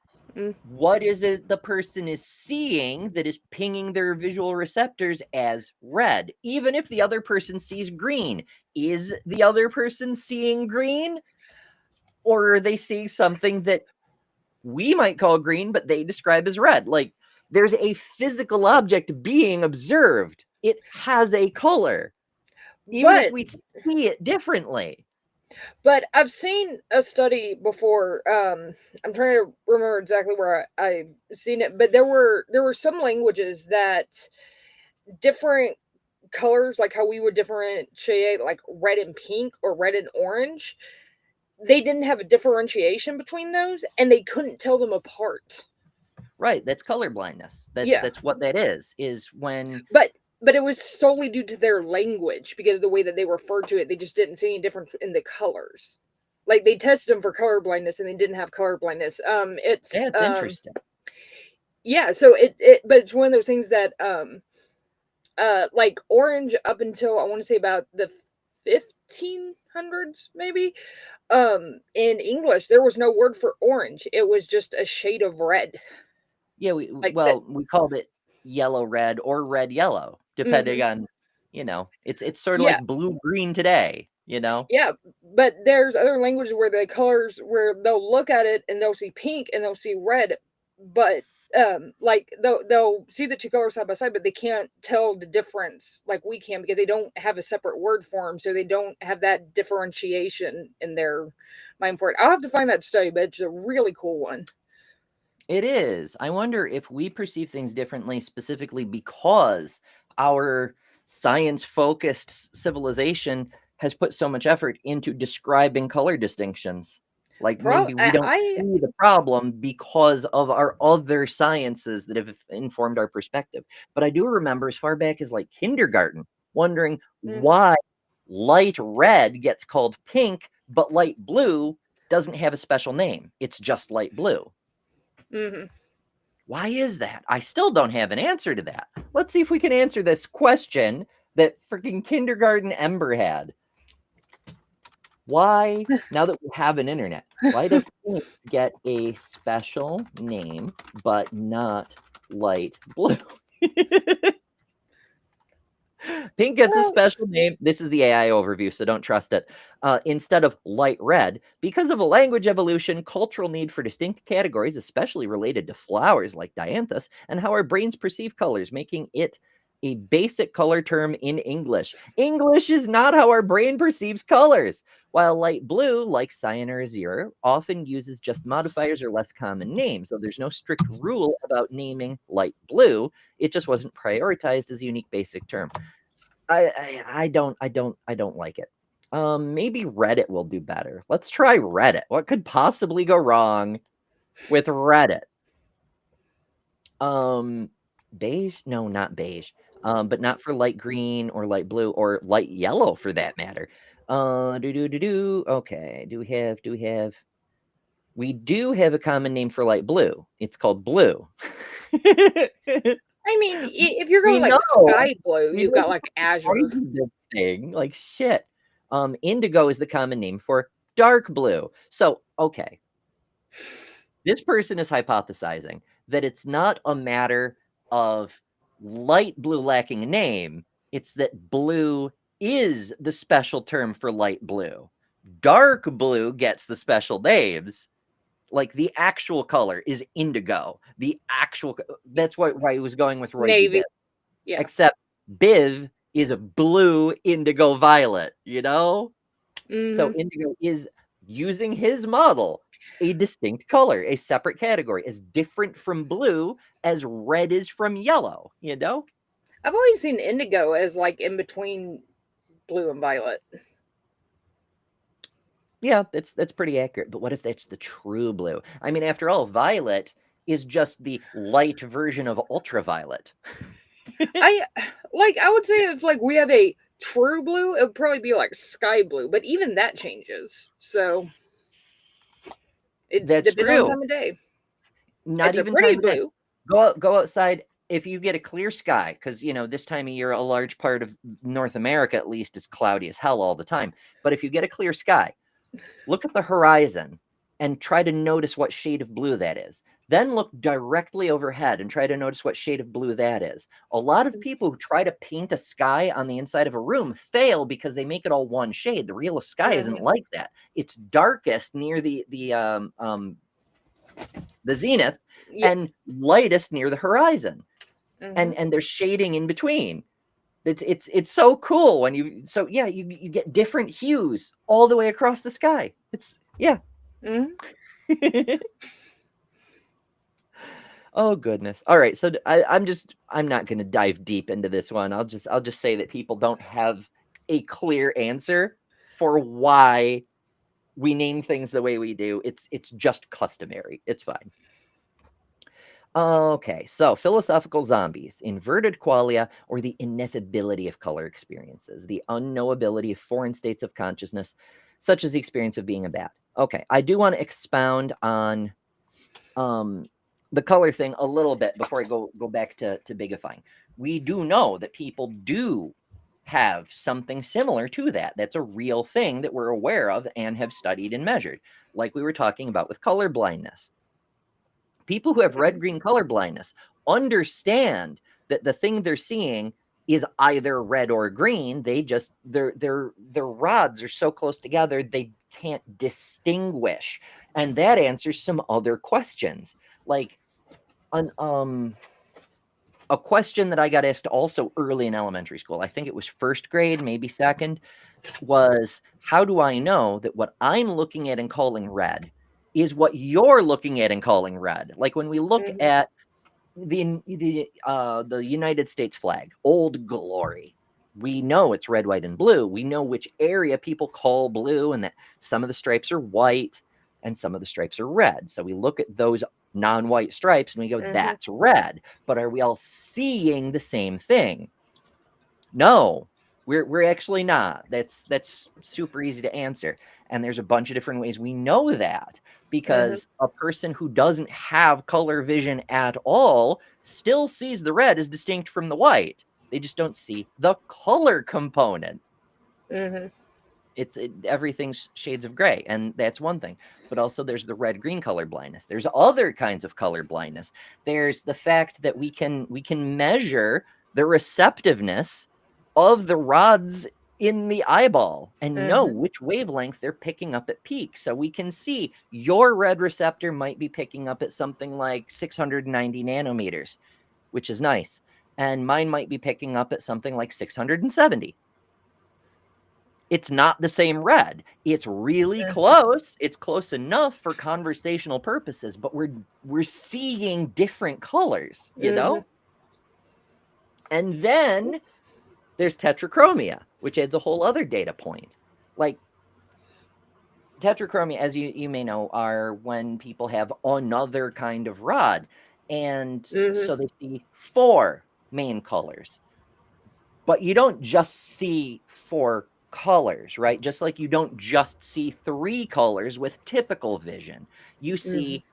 what is it the person is seeing that is pinging their visual receptors as red? Even if the other person sees green, is the other person seeing green? Or are they seeing something that we might call green, but they describe as red? Like, there's a physical object being observed. It has a color. Even if we see it differently. But I've seen a study before. I'm trying to remember exactly where I've seen it, but there were some languages that different colors, like how we would differentiate like red and pink or red and orange, they didn't have a differentiation between those, and they couldn't tell them apart. Right, that's color blindness. That's what that is when. But it was solely due to their language, because the way that they referred to it, they just didn't see any difference in the colors. Like, they tested them for color blindness, and they didn't have color blindness. It's interesting. Yeah, so but it's one of those things that like orange up until I want to say about the 1500s, maybe. In English, there was no word for orange. It was just a shade of red. Yeah, we called it yellow red or red yellow, depending on, it's sort of like blue green today, Yeah, but there's other languages where the colors, where they'll look at it and they'll see pink and they'll see red, but like they'll see the two colors side by side, but they can't tell the difference like we can, because they don't have a separate word for them, so they don't have that differentiation in their mind for it. I'll have to find that study, but it's a really cool one. It is. I wonder if we perceive things differently specifically because our science-focused civilization has put so much effort into describing color distinctions. Like, maybe we don't see the problem because of our other sciences that have informed our perspective. But I do remember, as far back as like kindergarten, wondering why light red gets called pink, but light blue doesn't have a special name. It's just light blue. Mm-hmm. Why is that? I still don't have an answer to that. Let's see if we can answer this question that freaking kindergarten Ember had. Why, now that we have an internet, why does pink get a special name but not light blue? Pink gets a special name. This is the AI overview, so don't trust it. Instead of light red, because of a language evolution, cultural need for distinct categories, especially related to flowers like dianthus, and how our brains perceive colors, making it a basic color term in English. English is not how our brain perceives colors. While light blue, like cyan or azure, often uses just modifiers or less common names, so there's no strict rule about naming light blue. It just wasn't prioritized as a unique basic term. I don't like it. Maybe Reddit will do better. Let's try Reddit. What could possibly go wrong with Reddit? Beige? No, not beige. but not for light green or light blue or light yellow for that matter. Okay, do we have? We do have a common name for light blue. It's called blue. I mean, if you're We going like know. sky blue, We you've know got like azure. crazy big thing, like shit. Indigo is the common name for dark blue. So, okay. This person is hypothesizing that it's not a matter of light blue lacking a name. It's that blue is the special term for light blue. Dark blue gets the special names. Like the actual color is indigo. The actual that's why he was going with Roy G. Navy. Biv. Yeah. Except Biv is a blue indigo violet, you know? So Mhm. indigo is using his model a distinct color, a separate category, as different from blue as red is from yellow, you know? I've always seen indigo as like in between blue and violet. Yeah, that's pretty accurate. But what if that's the true blue? I mean, after all, violet is just the light version of ultraviolet. I would say if like we have a true blue, it would probably be like sky blue, but even that changes. So it That's depends on true. time of day. Not It's a even pretty time of day. blue. Go outside if you get a clear sky, because you know this time of year, a large part of North America at least is cloudy as hell all the time. But if you get a clear sky, look at the horizon and try to notice what shade of blue that is. Then look directly overhead and try to notice what shade of blue that is. A lot of people who try to paint a sky on the inside of a room fail because they make it all one shade. The real sky isn't like that. It's darkest near the zenith and lightest near the horizon. And there's shading in between. It's so cool when you get different hues all the way across the sky. It's Oh goodness. All right, so I'm not going to dive deep into this one. I'll just say that people don't have a clear answer for why we name things the way we do. It's just customary. It's fine. Okay, so philosophical zombies, inverted qualia, or the ineffability of color experiences, the unknowability of foreign states of consciousness, such as the experience of being a bat. Okay, I do want to expound on the color thing a little bit before I go back to bigifying. We do know that people do have something similar to that. That's a real thing that we're aware of and have studied and measured, like we were talking about with color blindness. People who have red-green color blindness understand that the thing they're seeing is either red or green. They just their rods are so close together they can't distinguish, and that answers some other questions. Like a question that I got asked also early in elementary school. I think it was first grade, maybe second, was how do I know that what I'm looking at and calling red is what you're looking at and calling red? Like when we look at the United States flag, Old Glory, we know it's red, white, and blue. We know which area people call blue, and that some of the stripes are white and some of the stripes are red. So we look at those non-white stripes and we go, that's red. But are we all seeing the same thing? No, we're actually not. That's super easy to answer. And there's a bunch of different ways we know that, because a person who doesn't have color vision at all still sees the red as distinct from the white. They just don't see the color component. Everything's shades of gray, and that's one thing. But also there's the red-green color blindness. There's other kinds of color blindness. There's the fact that we can measure the receptiveness of the rods in the eyeball and know which wavelength they're picking up at peak. So we can see your red receptor might be picking up at something like 690 nanometers, which is nice. And mine might be picking up at something like 670. It's not the same red. It's really close. It's close enough for conversational purposes, but we're seeing different colors, you know? And then there's tetrachromia, which adds a whole other data point. Like tetrachromia, as you may know, are when people have another kind of rod. And so they see 4 main colors. But you don't just see 4 colors, right? Just like you don't just see 3 colors with typical vision. You see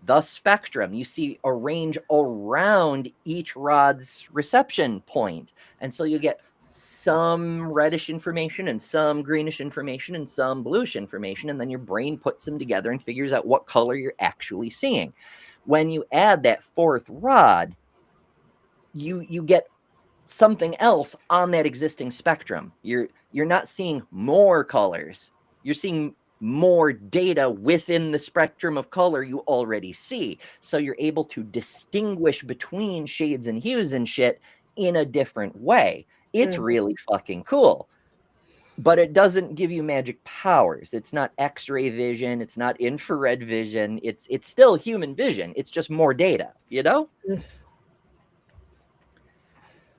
the spectrum. You see a range around each rod's reception point. And so you get some reddish information and some greenish information and some bluish information. And then your brain puts them together and figures out what color you're actually seeing. When you add that 4th rod, you get something else on that existing spectrum. You're not seeing more colors. You're seeing more data within the spectrum of color you already see. So you're able to distinguish between shades and hues and shit in a different way. It's really fucking cool. But it doesn't give you magic powers. It's not X-ray vision. It's not infrared vision. It's still human vision. It's just more data, you know?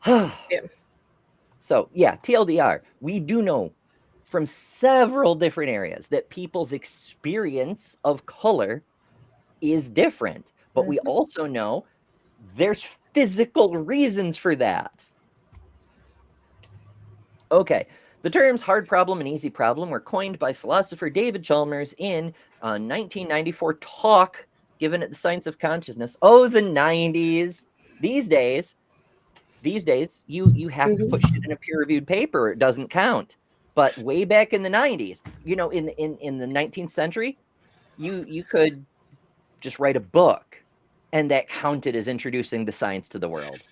Yeah. So, yeah, TLDR, we do know from several different areas that people's experience of color is different. But we also know there's physical reasons for that. Okay, the terms hard problem and easy problem were coined by philosopher David Chalmers in a 1994 talk given at the Science of Consciousness. Oh, the 90s. These days, you have to put shit in a peer-reviewed paper. It doesn't count. But way back in the 90s, you know, in the 19th century, you could just write a book, and that counted as introducing the science to the world.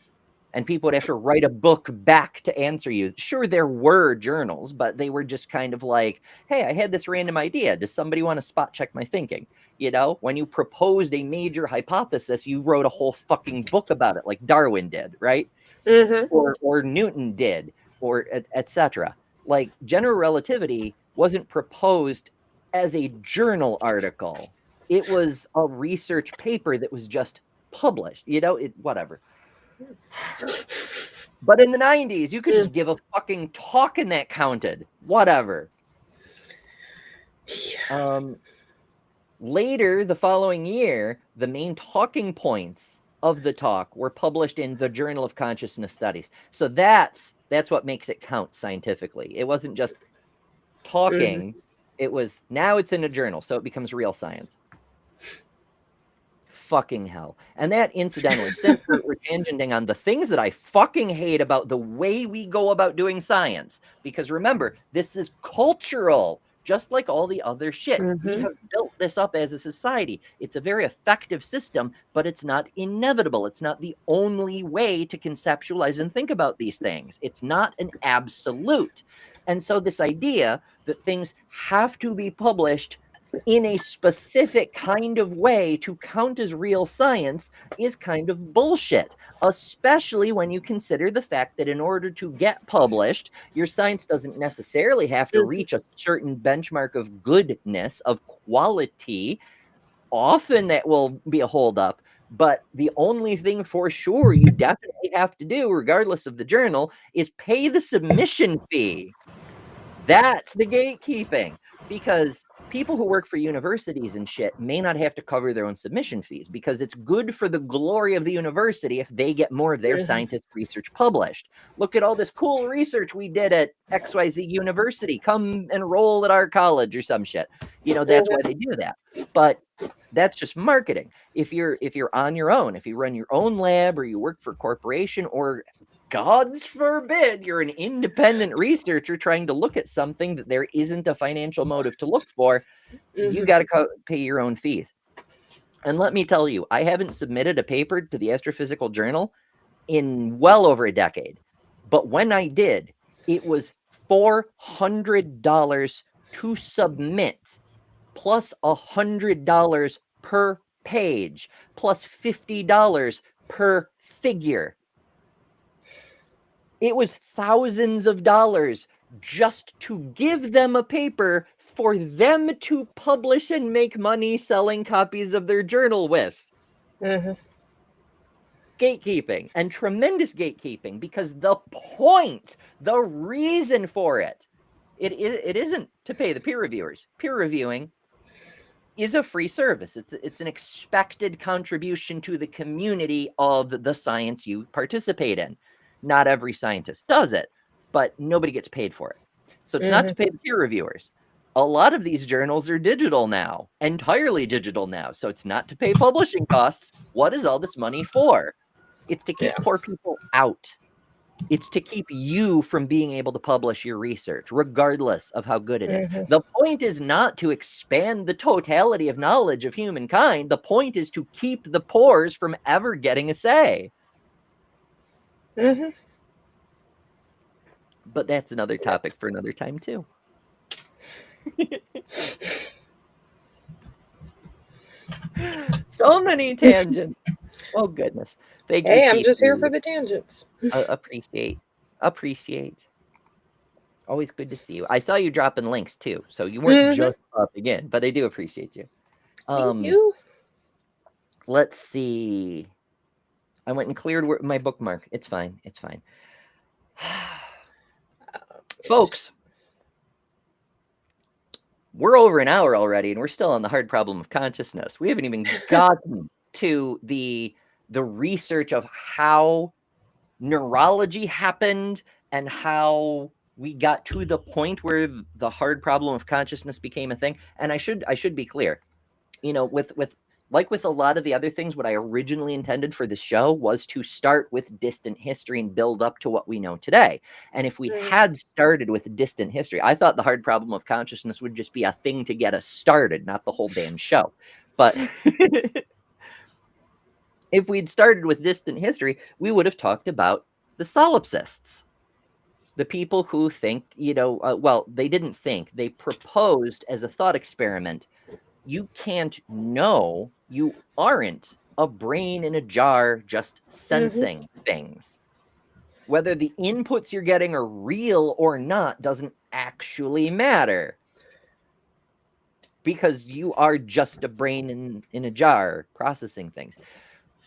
And people would have to write a book back to answer you. Sure, there were journals, but they were just kind of like, hey, I had this random idea. Does somebody want to spot check my thinking? You know, when you proposed a major hypothesis, you wrote a whole fucking book about it, like Darwin did, right? Or Newton did, or etc. Like, general relativity wasn't proposed as a journal article. It was a research paper that was just published, you know, whatever. But in the 90s, you could just give a fucking talk and that counted. Whatever. Later, the following year, the main talking points of the talk were published in the Journal of Consciousness Studies. So that's what makes it count scientifically. It wasn't just talking. It was, now it's in a journal, so it becomes real science. Fucking hell. And that, incidentally, since we're tangenting on the things that I fucking hate about the way we go about doing science, because remember, this is cultural, just like all the other shit. We have built this up as a society. It's a very effective system, but it's not inevitable. It's not the only way to conceptualize and think about these things. It's not an absolute. And so this idea that things have to be published in a specific kind of way to count as real science is kind of bullshit, especially when you consider the fact that in order to get published, your science doesn't necessarily have to reach a certain benchmark of goodness, of quality. Often that will be a holdup, but the only thing for sure you definitely have to do, regardless of the journal, is pay the submission fee. That's the gatekeeping, because people who work for universities and shit may not have to cover their own submission fees, because it's good for the glory of the university if they get more of their scientific research published. Look at all this cool research we did at XYZ University. Come enroll at our college or some shit. You know, that's why they do that. But that's just marketing. If you're on your own, if you run your own lab, or you work for a corporation, or God's forbid, you're an independent researcher trying to look at something that there isn't a financial motive to look for, you got to pay your own fees. And let me tell you, I haven't submitted a paper to the Astrophysical Journal in well over a decade. But when I did, it was $400 to submit, plus $100 per page, plus $50 per figure. It was thousands of dollars just to give them a paper for them to publish and make money selling copies of their journal with. Gatekeeping, and tremendous gatekeeping, because the point, the reason for it isn't to pay the peer reviewers. Peer reviewing is a free service. It's an expected contribution to the community of the science you participate in. Not every scientist does it, but nobody gets paid for it. So it's not to pay the peer reviewers. A lot of these journals are digital now, entirely digital now. So it's not to pay publishing costs. What is all this money for? It's to keep poor people out. It's to keep you from being able to publish your research, regardless of how good it is. The point is not to expand the totality of knowledge of humankind. The point is to keep the poors from ever getting a say. But that's another topic for another time, too. So many tangents. Oh, goodness. Thank you. Hey, I'm just here for the tangents. Appreciate. Always good to see you. I saw you dropping links, too. So you weren't just popping in, but I do appreciate you. Thank you. Let's see. I went and cleared my bookmark. It's fine. It's fine. Folks, we're over an hour already, and we're still on the hard problem of consciousness. We haven't even gotten to the research of how neurology happened and how we got to the point where the hard problem of consciousness became a thing. And I should be clear, with a lot of the other things, what I originally intended for the show was to start with distant history and build up to what we know today. And if we had started with distant history, I thought the hard problem of consciousness would just be a thing to get us started, not the whole damn show. But if we'd started with distant history, we would have talked about the solipsists. The people who think, they didn't think, they proposed as a thought experiment, you can't know you aren't a brain in a jar just sensing things. Whether the inputs you're getting are real or not doesn't actually matter. Because you are just a brain in a jar processing things.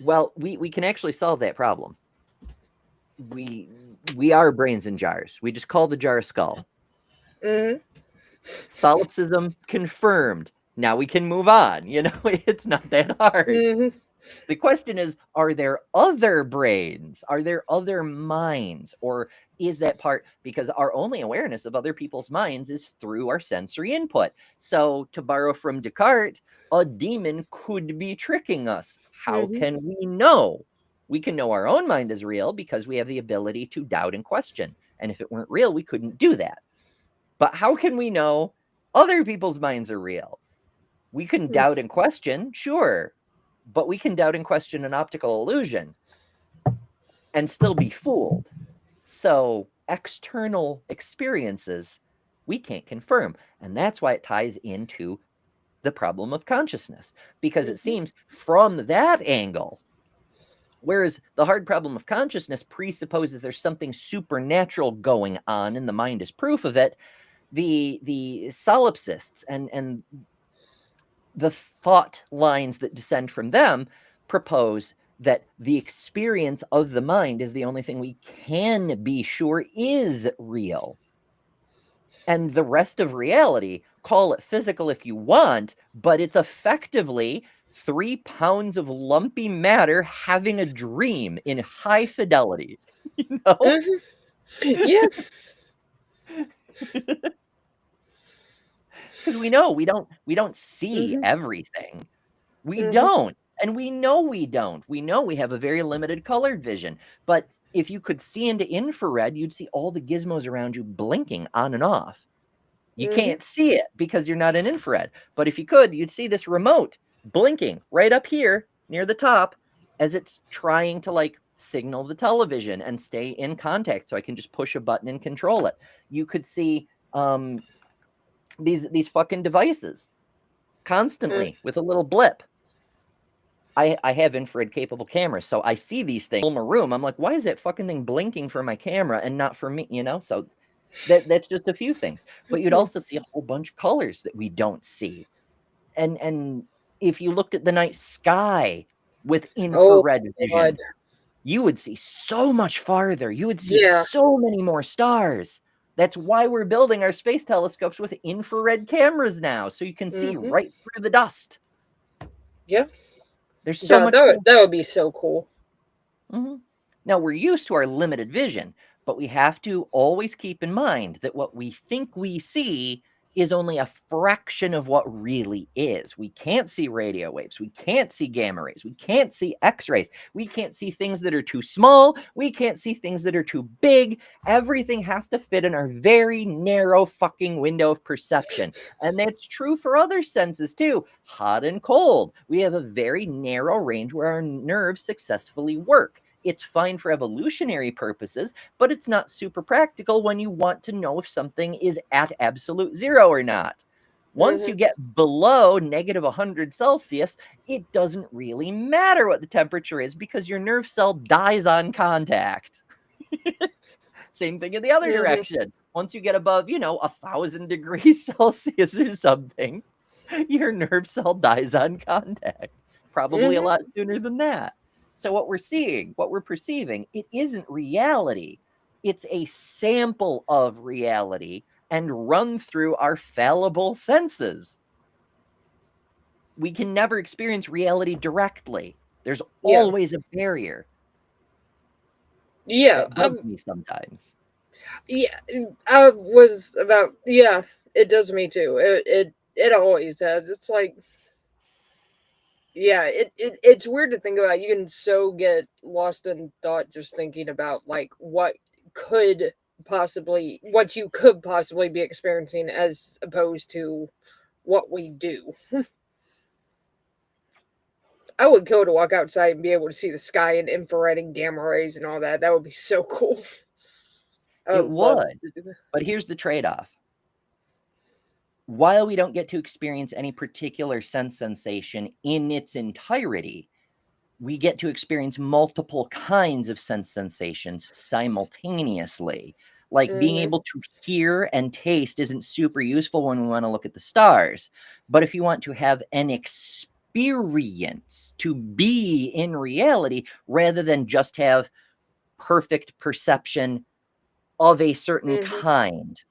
Well, we can actually solve that problem. We are brains in jars. We just call the jar a skull. Solipsism confirmed. Now we can move on. It's not that hard. The question is, are there other brains? Are there other minds? Or is that part, because our only awareness of other people's minds is through our sensory input. So to borrow from Descartes, a demon could be tricking us. How can we know? We can know our own mind is real because we have the ability to doubt and question. And if it weren't real, we couldn't do that. But how can we know other people's minds are real? We can doubt and question, sure, but we can doubt and question an optical illusion and still be fooled. So external experiences, we can't confirm. And that's why it ties into the problem of consciousness, because it seems from that angle, whereas the hard problem of consciousness presupposes there's something supernatural going on and the mind is proof of it, the solipsists and the thought lines that descend from them propose that the experience of the mind is the only thing we can be sure is real. And the rest of reality, call it physical if you want, but it's effectively 3 pounds of lumpy matter having a dream in high fidelity. Yeah. Because we know we don't see everything. We don't. And we know we don't. We know we have a very limited colored vision. But if you could see into infrared, you'd see all the gizmos around you blinking on and off. You can't see it because you're not in infrared. But if you could, you'd see this remote blinking right up here near the top as it's trying to signal the television and stay in contact so I can just push a button and control it. You could see these fucking devices constantly with a little blip. I have infrared capable cameras, so I see these things in my room. I'm like, why is that fucking thing blinking for my camera and not for me? So that's just a few things. But you'd also see a whole bunch of colors that we don't see. And if you looked at the night sky with infrared vision, you would see so much farther. You would see so many more stars. That's why we're building our space telescopes with infrared cameras now, so you can see right through the dust. Yeah. There's so much. That would be so cool. Now, we're used to our limited vision, but we have to always keep in mind that what we think we see is only a fraction of what really is. We can't see radio waves. We can't see gamma rays. We can't see X-rays. We can't see things that are too small. We can't see things that are too big. Everything has to fit in our very narrow fucking window of perception. And that's true for other senses too. Hot and cold. We have a very narrow range where our nerves successfully work. It's fine for evolutionary purposes, but it's not super practical when you want to know if something is at absolute zero or not. Once you get below negative 100 Celsius, it doesn't really matter what the temperature is because your nerve cell dies on contact. Same thing in the other direction. Once you get above, 1,000 degrees Celsius or something, your nerve cell dies on contact. Probably a lot sooner than that. So what we're seeing, what we're perceiving, it isn't reality. It's a sample of reality and run through our fallible senses. We can never experience reality directly. There's always a barrier. Yeah. That bugs me sometimes. Yeah, I was about, it does me too. It always has. It's like, yeah, it's weird to think about. You can so get lost in thought just thinking about like what you could possibly be experiencing as opposed to what we do. I would kill to walk outside and be able to see the sky in infrared and gamma rays and all that. That would be so cool. It would, but here's the trade-off. While we don't get to experience any particular sense sensation in its entirety, we get to experience multiple kinds of sense sensations simultaneously. Like being able to hear and taste isn't super useful when we want to look at the stars. But if you want to have an experience, to be in reality, rather than just have perfect perception of a certain kind,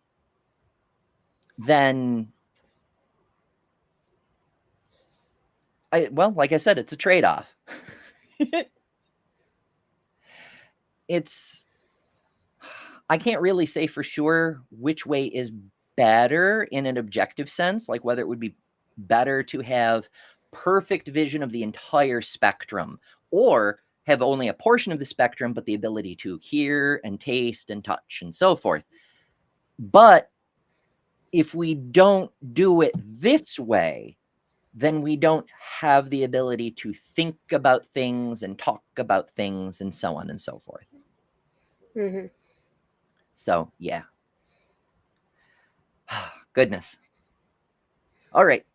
then like I said, it's a trade-off. I can't really say for sure which way is better in an objective sense, like whether it would be better to have perfect vision of the entire spectrum or have only a portion of the spectrum, but the ability to hear and taste and touch and so forth. But if we don't do it this way, then we don't have the ability to think about things and talk about things and so on and so forth. So, yeah. Goodness. All right.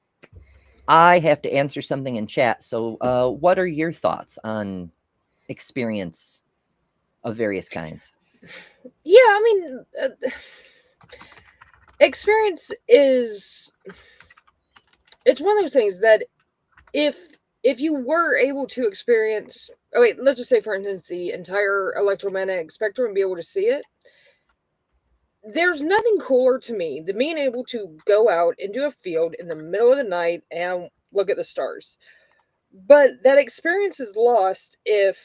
I have to answer something in chat. So, what are your thoughts on experience of various kinds? Yeah, I mean, experience is, it's one of those things that if you were able to experience, let's just say for instance the entire electromagnetic spectrum and be able to see it, there's nothing cooler to me than being able to go out into a field in the middle of the night and look at the stars. But that experience is lost if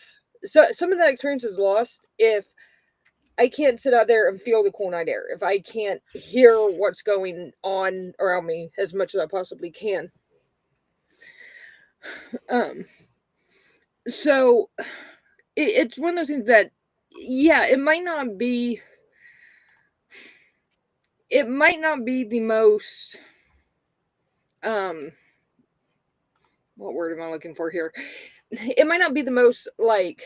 some of that experience is lost if I can't sit out there and feel the cool night air, if I can't hear what's going on around me as much as I possibly can. So it's one of those things that, yeah, it might not be the most, what word am I looking for here? It might not be the most like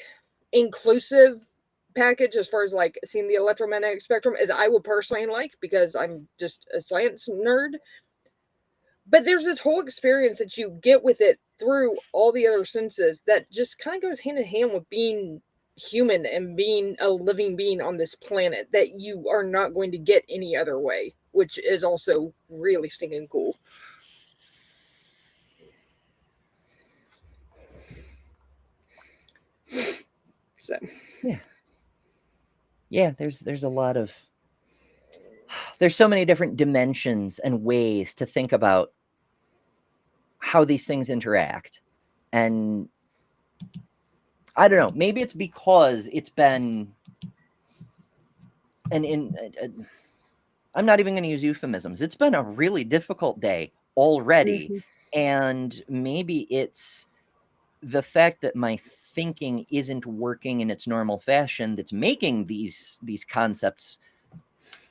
inclusive package as far as like seeing the electromagnetic spectrum as I would personally like, because I'm just a science nerd. But there's this whole experience that you get with it through all the other senses that just kind of goes hand in hand with being human and being a living being on this planet that you are not going to get any other way, which is also really stinking cool. So yeah, there's a lot of, there's so many different dimensions and ways to think about how these things interact. And I don't know. Maybe it's because it's been I'm not even going to use euphemisms. It's been a really difficult day already. Mm-hmm. And maybe it's the fact that my thinking isn't working in its normal fashion that's making these concepts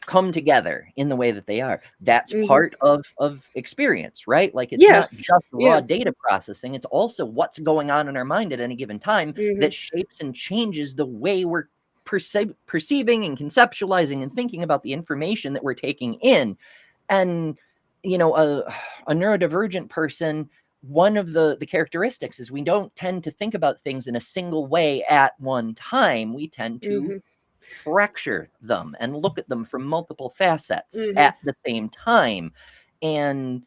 come together in the way that they are. That's Mm-hmm. part of experience, right? Like, it's Yeah. not just raw Yeah. data processing, it's also what's going on in our mind at any given time Mm-hmm. that shapes and changes the way we're perceiving and conceptualizing and thinking about the information that we're taking in. And you know, a neurodivergent person, one of the characteristics is we don't tend to think about things in a single way at one time. We tend to Mm-hmm. fracture them and look at them from multiple facets Mm-hmm. at the same time. And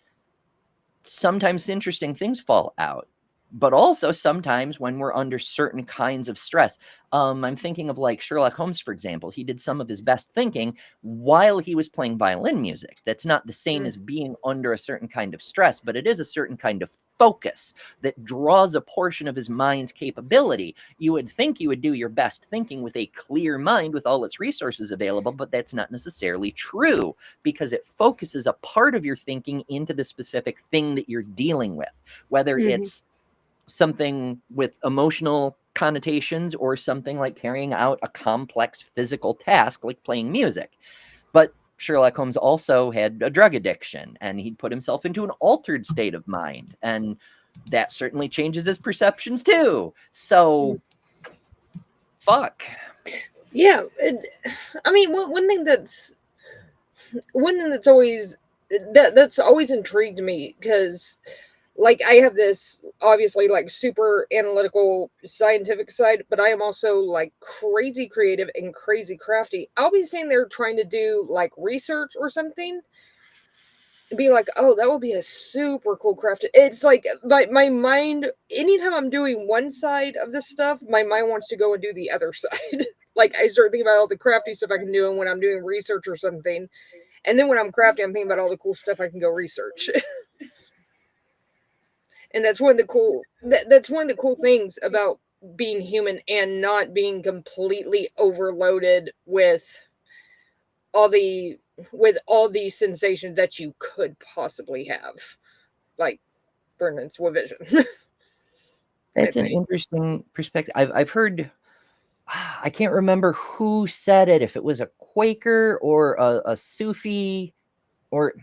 sometimes interesting things fall out, but also sometimes when we're under certain kinds of stress. I'm thinking of like Sherlock Holmes, for example. He did some of his best thinking while he was playing violin music. That's not the same as being under a certain kind of stress, but it is a certain kind of focus that draws a portion of his mind's capability. You would think you would do your best thinking with a clear mind with all its resources available, but that's not necessarily true, because it focuses a part of your thinking into the specific thing that you're dealing with, whether it's something with emotional connotations or something like carrying out a complex physical task like playing music. But Sherlock Holmes also had a drug addiction, and he'd put himself into an altered state of mind, and that certainly changes his perceptions too. So fuck. Yeah. I mean, one thing that's always that's always intrigued me, because like I have this obviously like super analytical scientific side, but I am also like crazy creative and crazy crafty. I'll be sitting there trying to do like research or something and be like, oh, that would be a super cool craft. It's like my mind, anytime I'm doing one side of this stuff, my mind wants to go and do the other side. Like I start thinking about all the crafty stuff I can do, and when I'm doing research or something. And then when I'm crafty, I'm thinking about all the cool stuff I can go research. And that's one of the cool that's one of the cool things about being human and not being completely overloaded with all the these sensations that you could possibly have, like for instance with vision. That's an interesting perspective. I've heard, I can't remember who said it, if it was a Quaker or a Sufi, or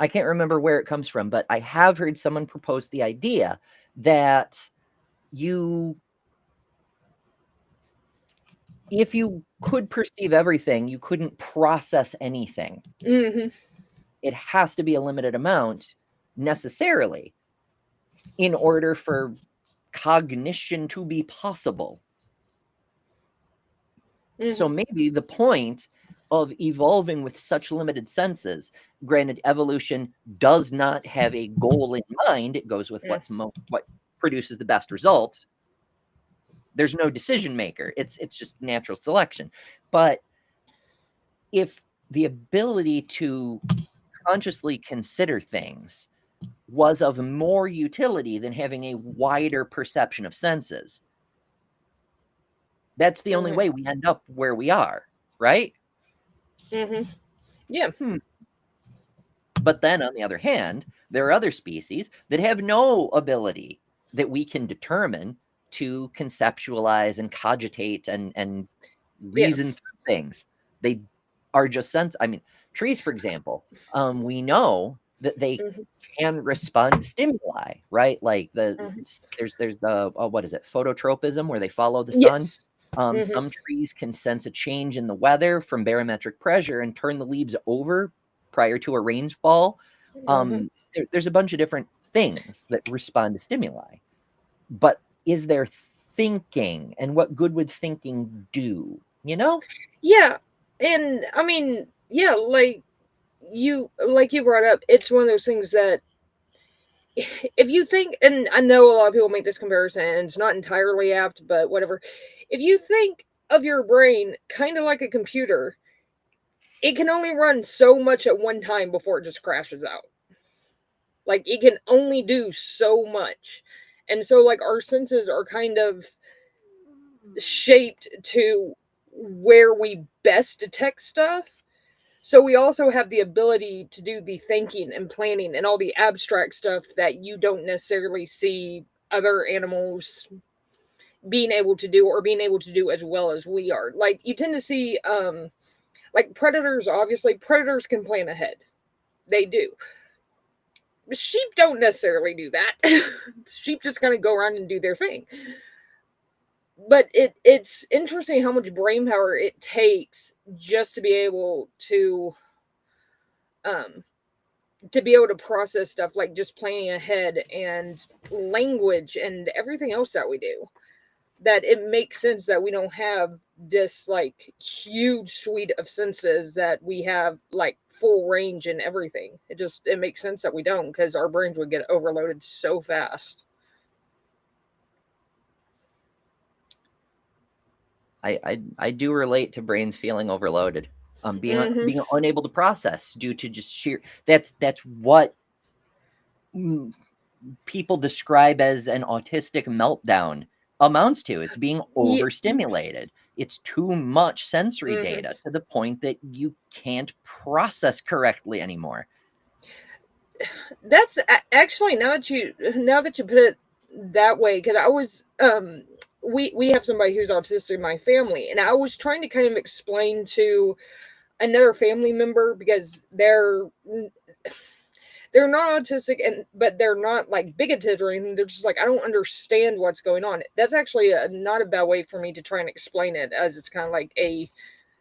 I can't remember where it comes from, but I have heard someone propose the idea that if you could perceive everything, you couldn't process anything. Mm-hmm. It has to be a limited amount necessarily in order for cognition to be possible. Mm-hmm. So maybe the point of evolving with such limited senses, granted, evolution does not have a goal in mind. It goes with what produces the best results. There's no decision maker. It's just natural selection. But if the ability to consciously consider things was of more utility than having a wider perception of senses, that's the only way we end up where we are, right? Mm-hmm. Yeah. But then, on the other hand, there are other species that have no ability that we can determine to conceptualize and cogitate and reason through things. They are just I mean, trees, for example, we know that they can respond to stimuli, right? Like there's the what is it, phototropism, where they follow the sun. Yes. Some trees can sense a change in the weather from barometric pressure and turn the leaves over prior to a rainfall. There's a bunch of different things that respond to stimuli. But is there thinking, and what good would thinking do? You know? Yeah. And I mean, yeah, like you brought up, it's one of those things that if you think, and I know a lot of people make this comparison and it's not entirely apt, but whatever. If you think of your brain kind of like a computer, it can only run so much at one time before it just crashes out. Like it can only do so much. And so like our senses are kind of shaped to where we best detect stuff. So we also have the ability to do the thinking and planning and all the abstract stuff that you don't necessarily see other animals being able to do, or being able to do as well as we are. Like, you tend to see like predators. Obviously predators can plan ahead, they do. Sheep don't necessarily do that. Sheep just kind of go around and do their thing. But it's interesting how much brain power it takes just to be able to process stuff, like just planning ahead and language and everything else that we do. That it makes sense that we don't have this like huge suite of senses, that we have like full range and everything. It makes sense that we don't, because our brains would get overloaded so fast. I do relate to brains feeling overloaded, being unable to process due to just sheer. That's what people describe as an autistic meltdown amounts to. It's being overstimulated. It's too much sensory data to the point that you can't process correctly anymore. That's actually, now that you put it that way, because I was we have somebody who's autistic in my family, and I was trying to kind of explain to another family member, because they're not autistic, but they're not like bigoted or anything. They're just like, I don't understand what's going on. That's actually not a bad way for me to try and explain it, as it's kind of like a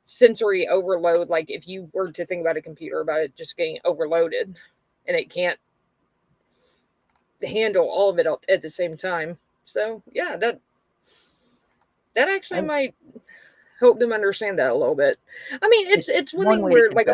sensory overload. Like if you were to think about a computer, about it just getting overloaded and it can't handle all of it at the same time. So yeah, that actually might help them understand that a little bit. I mean, it's one thing where, like,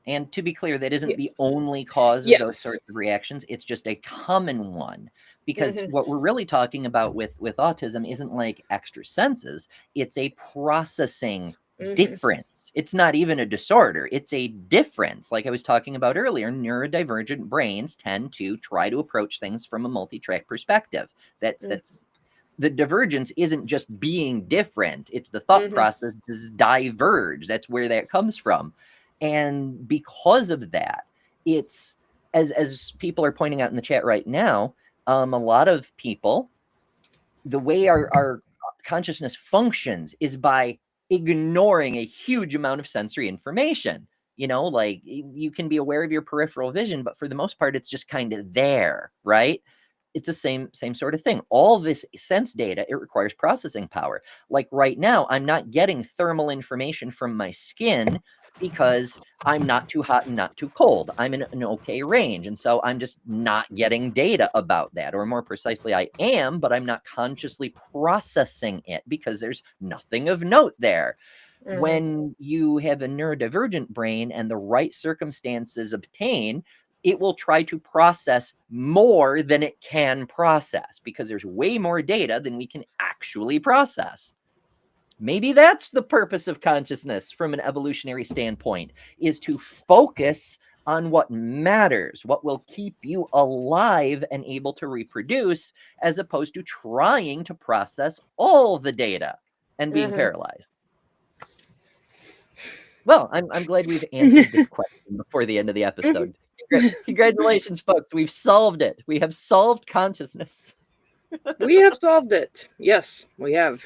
and to be clear, that isn't the only cause of those sorts of reactions. It's just a common one, because what we're really talking about with autism isn't like extra senses. It's a processing difference. It's not even a disorder. It's a difference. Like I was talking about earlier, neurodivergent brains tend to try to approach things from a multi-track perspective. That's the divergence isn't just being different. It's the thought process is diverge. That's where that comes from. And because of that, it's, as people are pointing out in the chat right now, a lot of people, the way our consciousness functions is by ignoring a huge amount of sensory information. You know, like you can be aware of your peripheral vision, but for the most part, it's just kind of there, right? It's the same sort of thing. All this sense data, it requires processing power. Like right now, I'm not getting thermal information from my skin because I'm not too hot and not too cold. I'm in an okay range. And so I'm just not getting data about that. Or more precisely, I am, but I'm not consciously processing it because there's nothing of note there. When you have a neurodivergent brain and the right circumstances obtain, it will try to process more than it can process because there's way more data than we can actually process. Maybe that's the purpose of consciousness from an evolutionary standpoint, is to focus on what matters, what will keep you alive and able to reproduce, as opposed to trying to process all the data and being paralyzed. Well, I'm glad we've answered this question before the end of the episode. Congratulations, folks. We've solved it. We have solved consciousness. We have solved it. Yes, we have.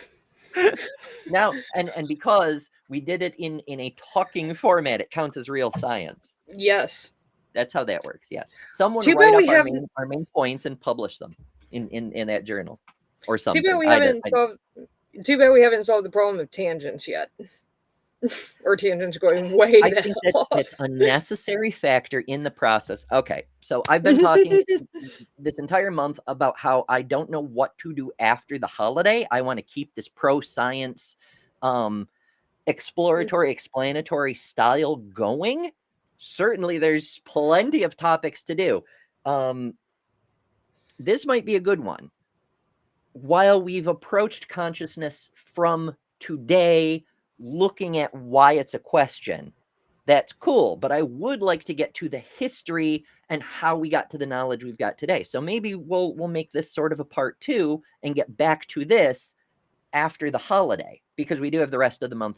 Now, and because we did it in a talking format, it counts as real science. Yes. That's how that works. Yes. Someone write up our main points and publish them in that journal or something. Too bad we haven't solved the problem of tangents yet. Or tangents going way I think that's a necessary factor in the process. Okay, so I've been talking this entire month about how I don't know what to do after the holiday. I want to keep this pro-science, exploratory, explanatory style going. Certainly, there's plenty of topics to do. This might be a good one. While we've approached consciousness from today, looking at why it's a question, that's cool, but I would like to get to the history and how we got to the knowledge we've got today. So maybe we'll make this sort of a part 2 and get back to this after the holiday, because we do have the rest of the month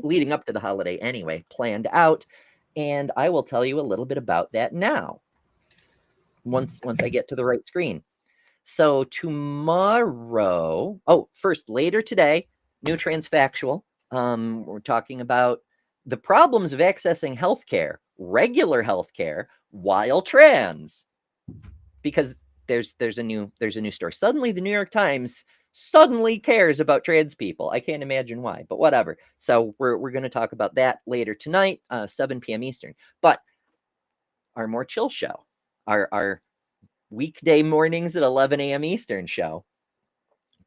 leading up to the holiday anyway planned out. And I will tell you a little bit about that now, once I get to the right screen. So tomorrow, first, later today, new transfactual. We're talking about the problems of accessing healthcare, regular healthcare, while trans, because there's a new story. Suddenly, the New York Times suddenly cares about trans people. I can't imagine why, but whatever. So we're going to talk about that later tonight, 7 p.m. Eastern. But our more chill show, our weekday mornings at 11 a.m. Eastern show.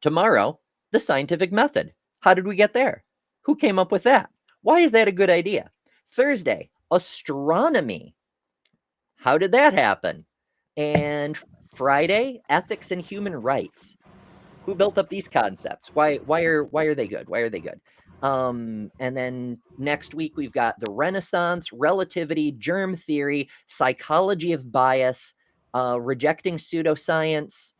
Tomorrow, the scientific method. How did we get there? Who came up with that? Why is that a good idea? Thursday, astronomy. How did that happen? And Friday, ethics and human rights. Who built up these concepts? Why are they good? Why are they good? And then next week we've got the Renaissance, relativity, germ theory, psychology of bias, rejecting pseudoscience,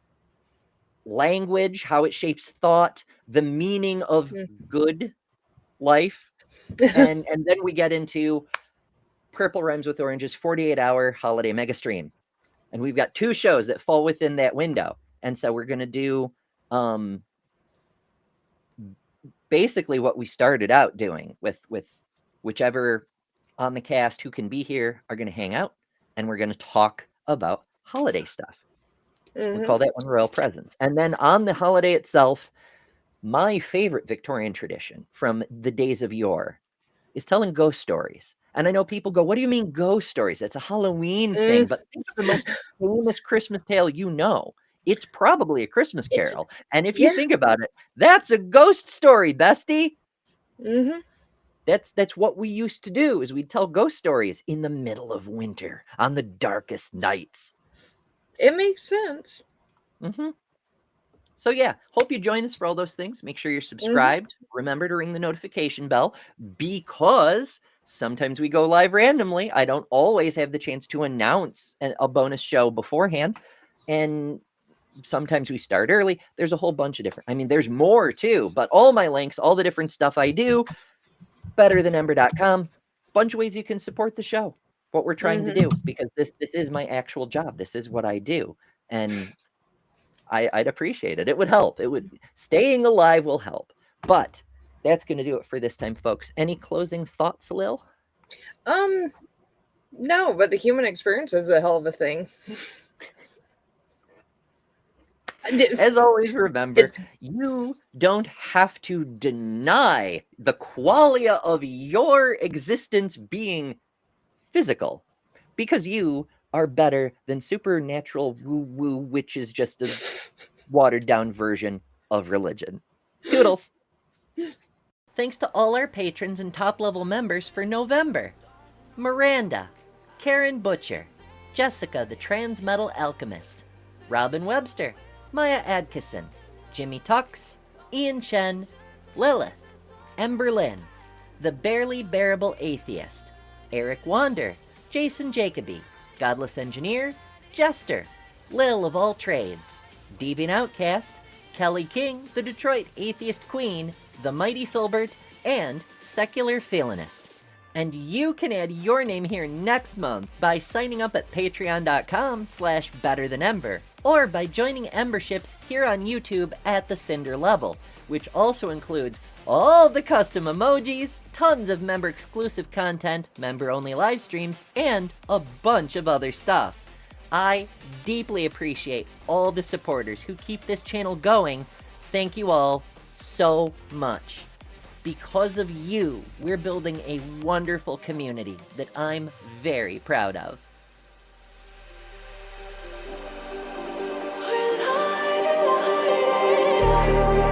language, how it shapes thought, the meaning of good life, and then we get into Purple Rhymes with Orange's 48-hour holiday mega stream. And we've got 2 shows that fall within that window. And so we're going to do basically what we started out doing with whichever on the cast who can be here are going to hang out, and we're going to talk about holiday stuff. We call that one Royal Presents. And then on the holiday itself, my favorite Victorian tradition from the days of yore is telling ghost stories. And I know people go, what do you mean ghost stories? It's a Halloween thing, but think of the most famous Christmas tale you know. It's probably a Christmas Carol. And if you think about it, that's a ghost story, bestie. That's what we used to do, is we'd tell ghost stories in the middle of winter on the darkest nights. It makes sense. So yeah, hope you join us for all those things. Make sure you're subscribed. Remember to ring the notification bell, because sometimes we go live randomly. I don't always have the chance to announce a bonus show beforehand. And sometimes we start early. There's a whole bunch of different, there's more too, but all my links, all the different stuff I do, betterthanember.com, bunch of ways you can support the show, what we're trying to do, because this is my actual job. This is what I do. And I'd appreciate it. It would help. Staying alive will help. But that's going to do it for this time, folks. Any closing thoughts, Lil? No, but the human experience is a hell of a thing. As always, remember, you don't have to deny the qualia of your existence being physical, because you are better than supernatural woo-woo, which is just a watered-down version of religion. Toodles! Thanks to all our patrons and top-level members for November. Miranda, Karen Butcher, Jessica the Trans Metal Alchemist, Robin Webster, Maya Adkisson, Jimmy Tux, Ian Chen, Lilith, Ember Lynn, The Barely Bearable Atheist, Eric Wander, Jason Jacoby, Godless Engineer, Jester, Lil of All Trades, Deviant Outcast, Kelly King, the Detroit Atheist Queen, The Mighty Filbert, and Secular Phalanist. And you can add your name here next month by signing up at patreon.com/betterthanember, or by joining Emberships here on YouTube at the Cinder level, which also includes all the custom emojis, tons of member-exclusive content, member-only live streams, and a bunch of other stuff. I deeply appreciate all the supporters who keep this channel going. Thank you all so much. Because of you, we're building a wonderful community that I'm very proud of.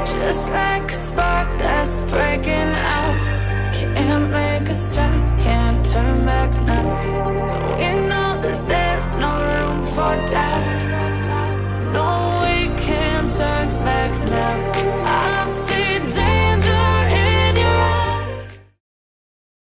Just like a spark that's breaking out. Can't make a stop, can't turn back now. We know that there's no room for doubt.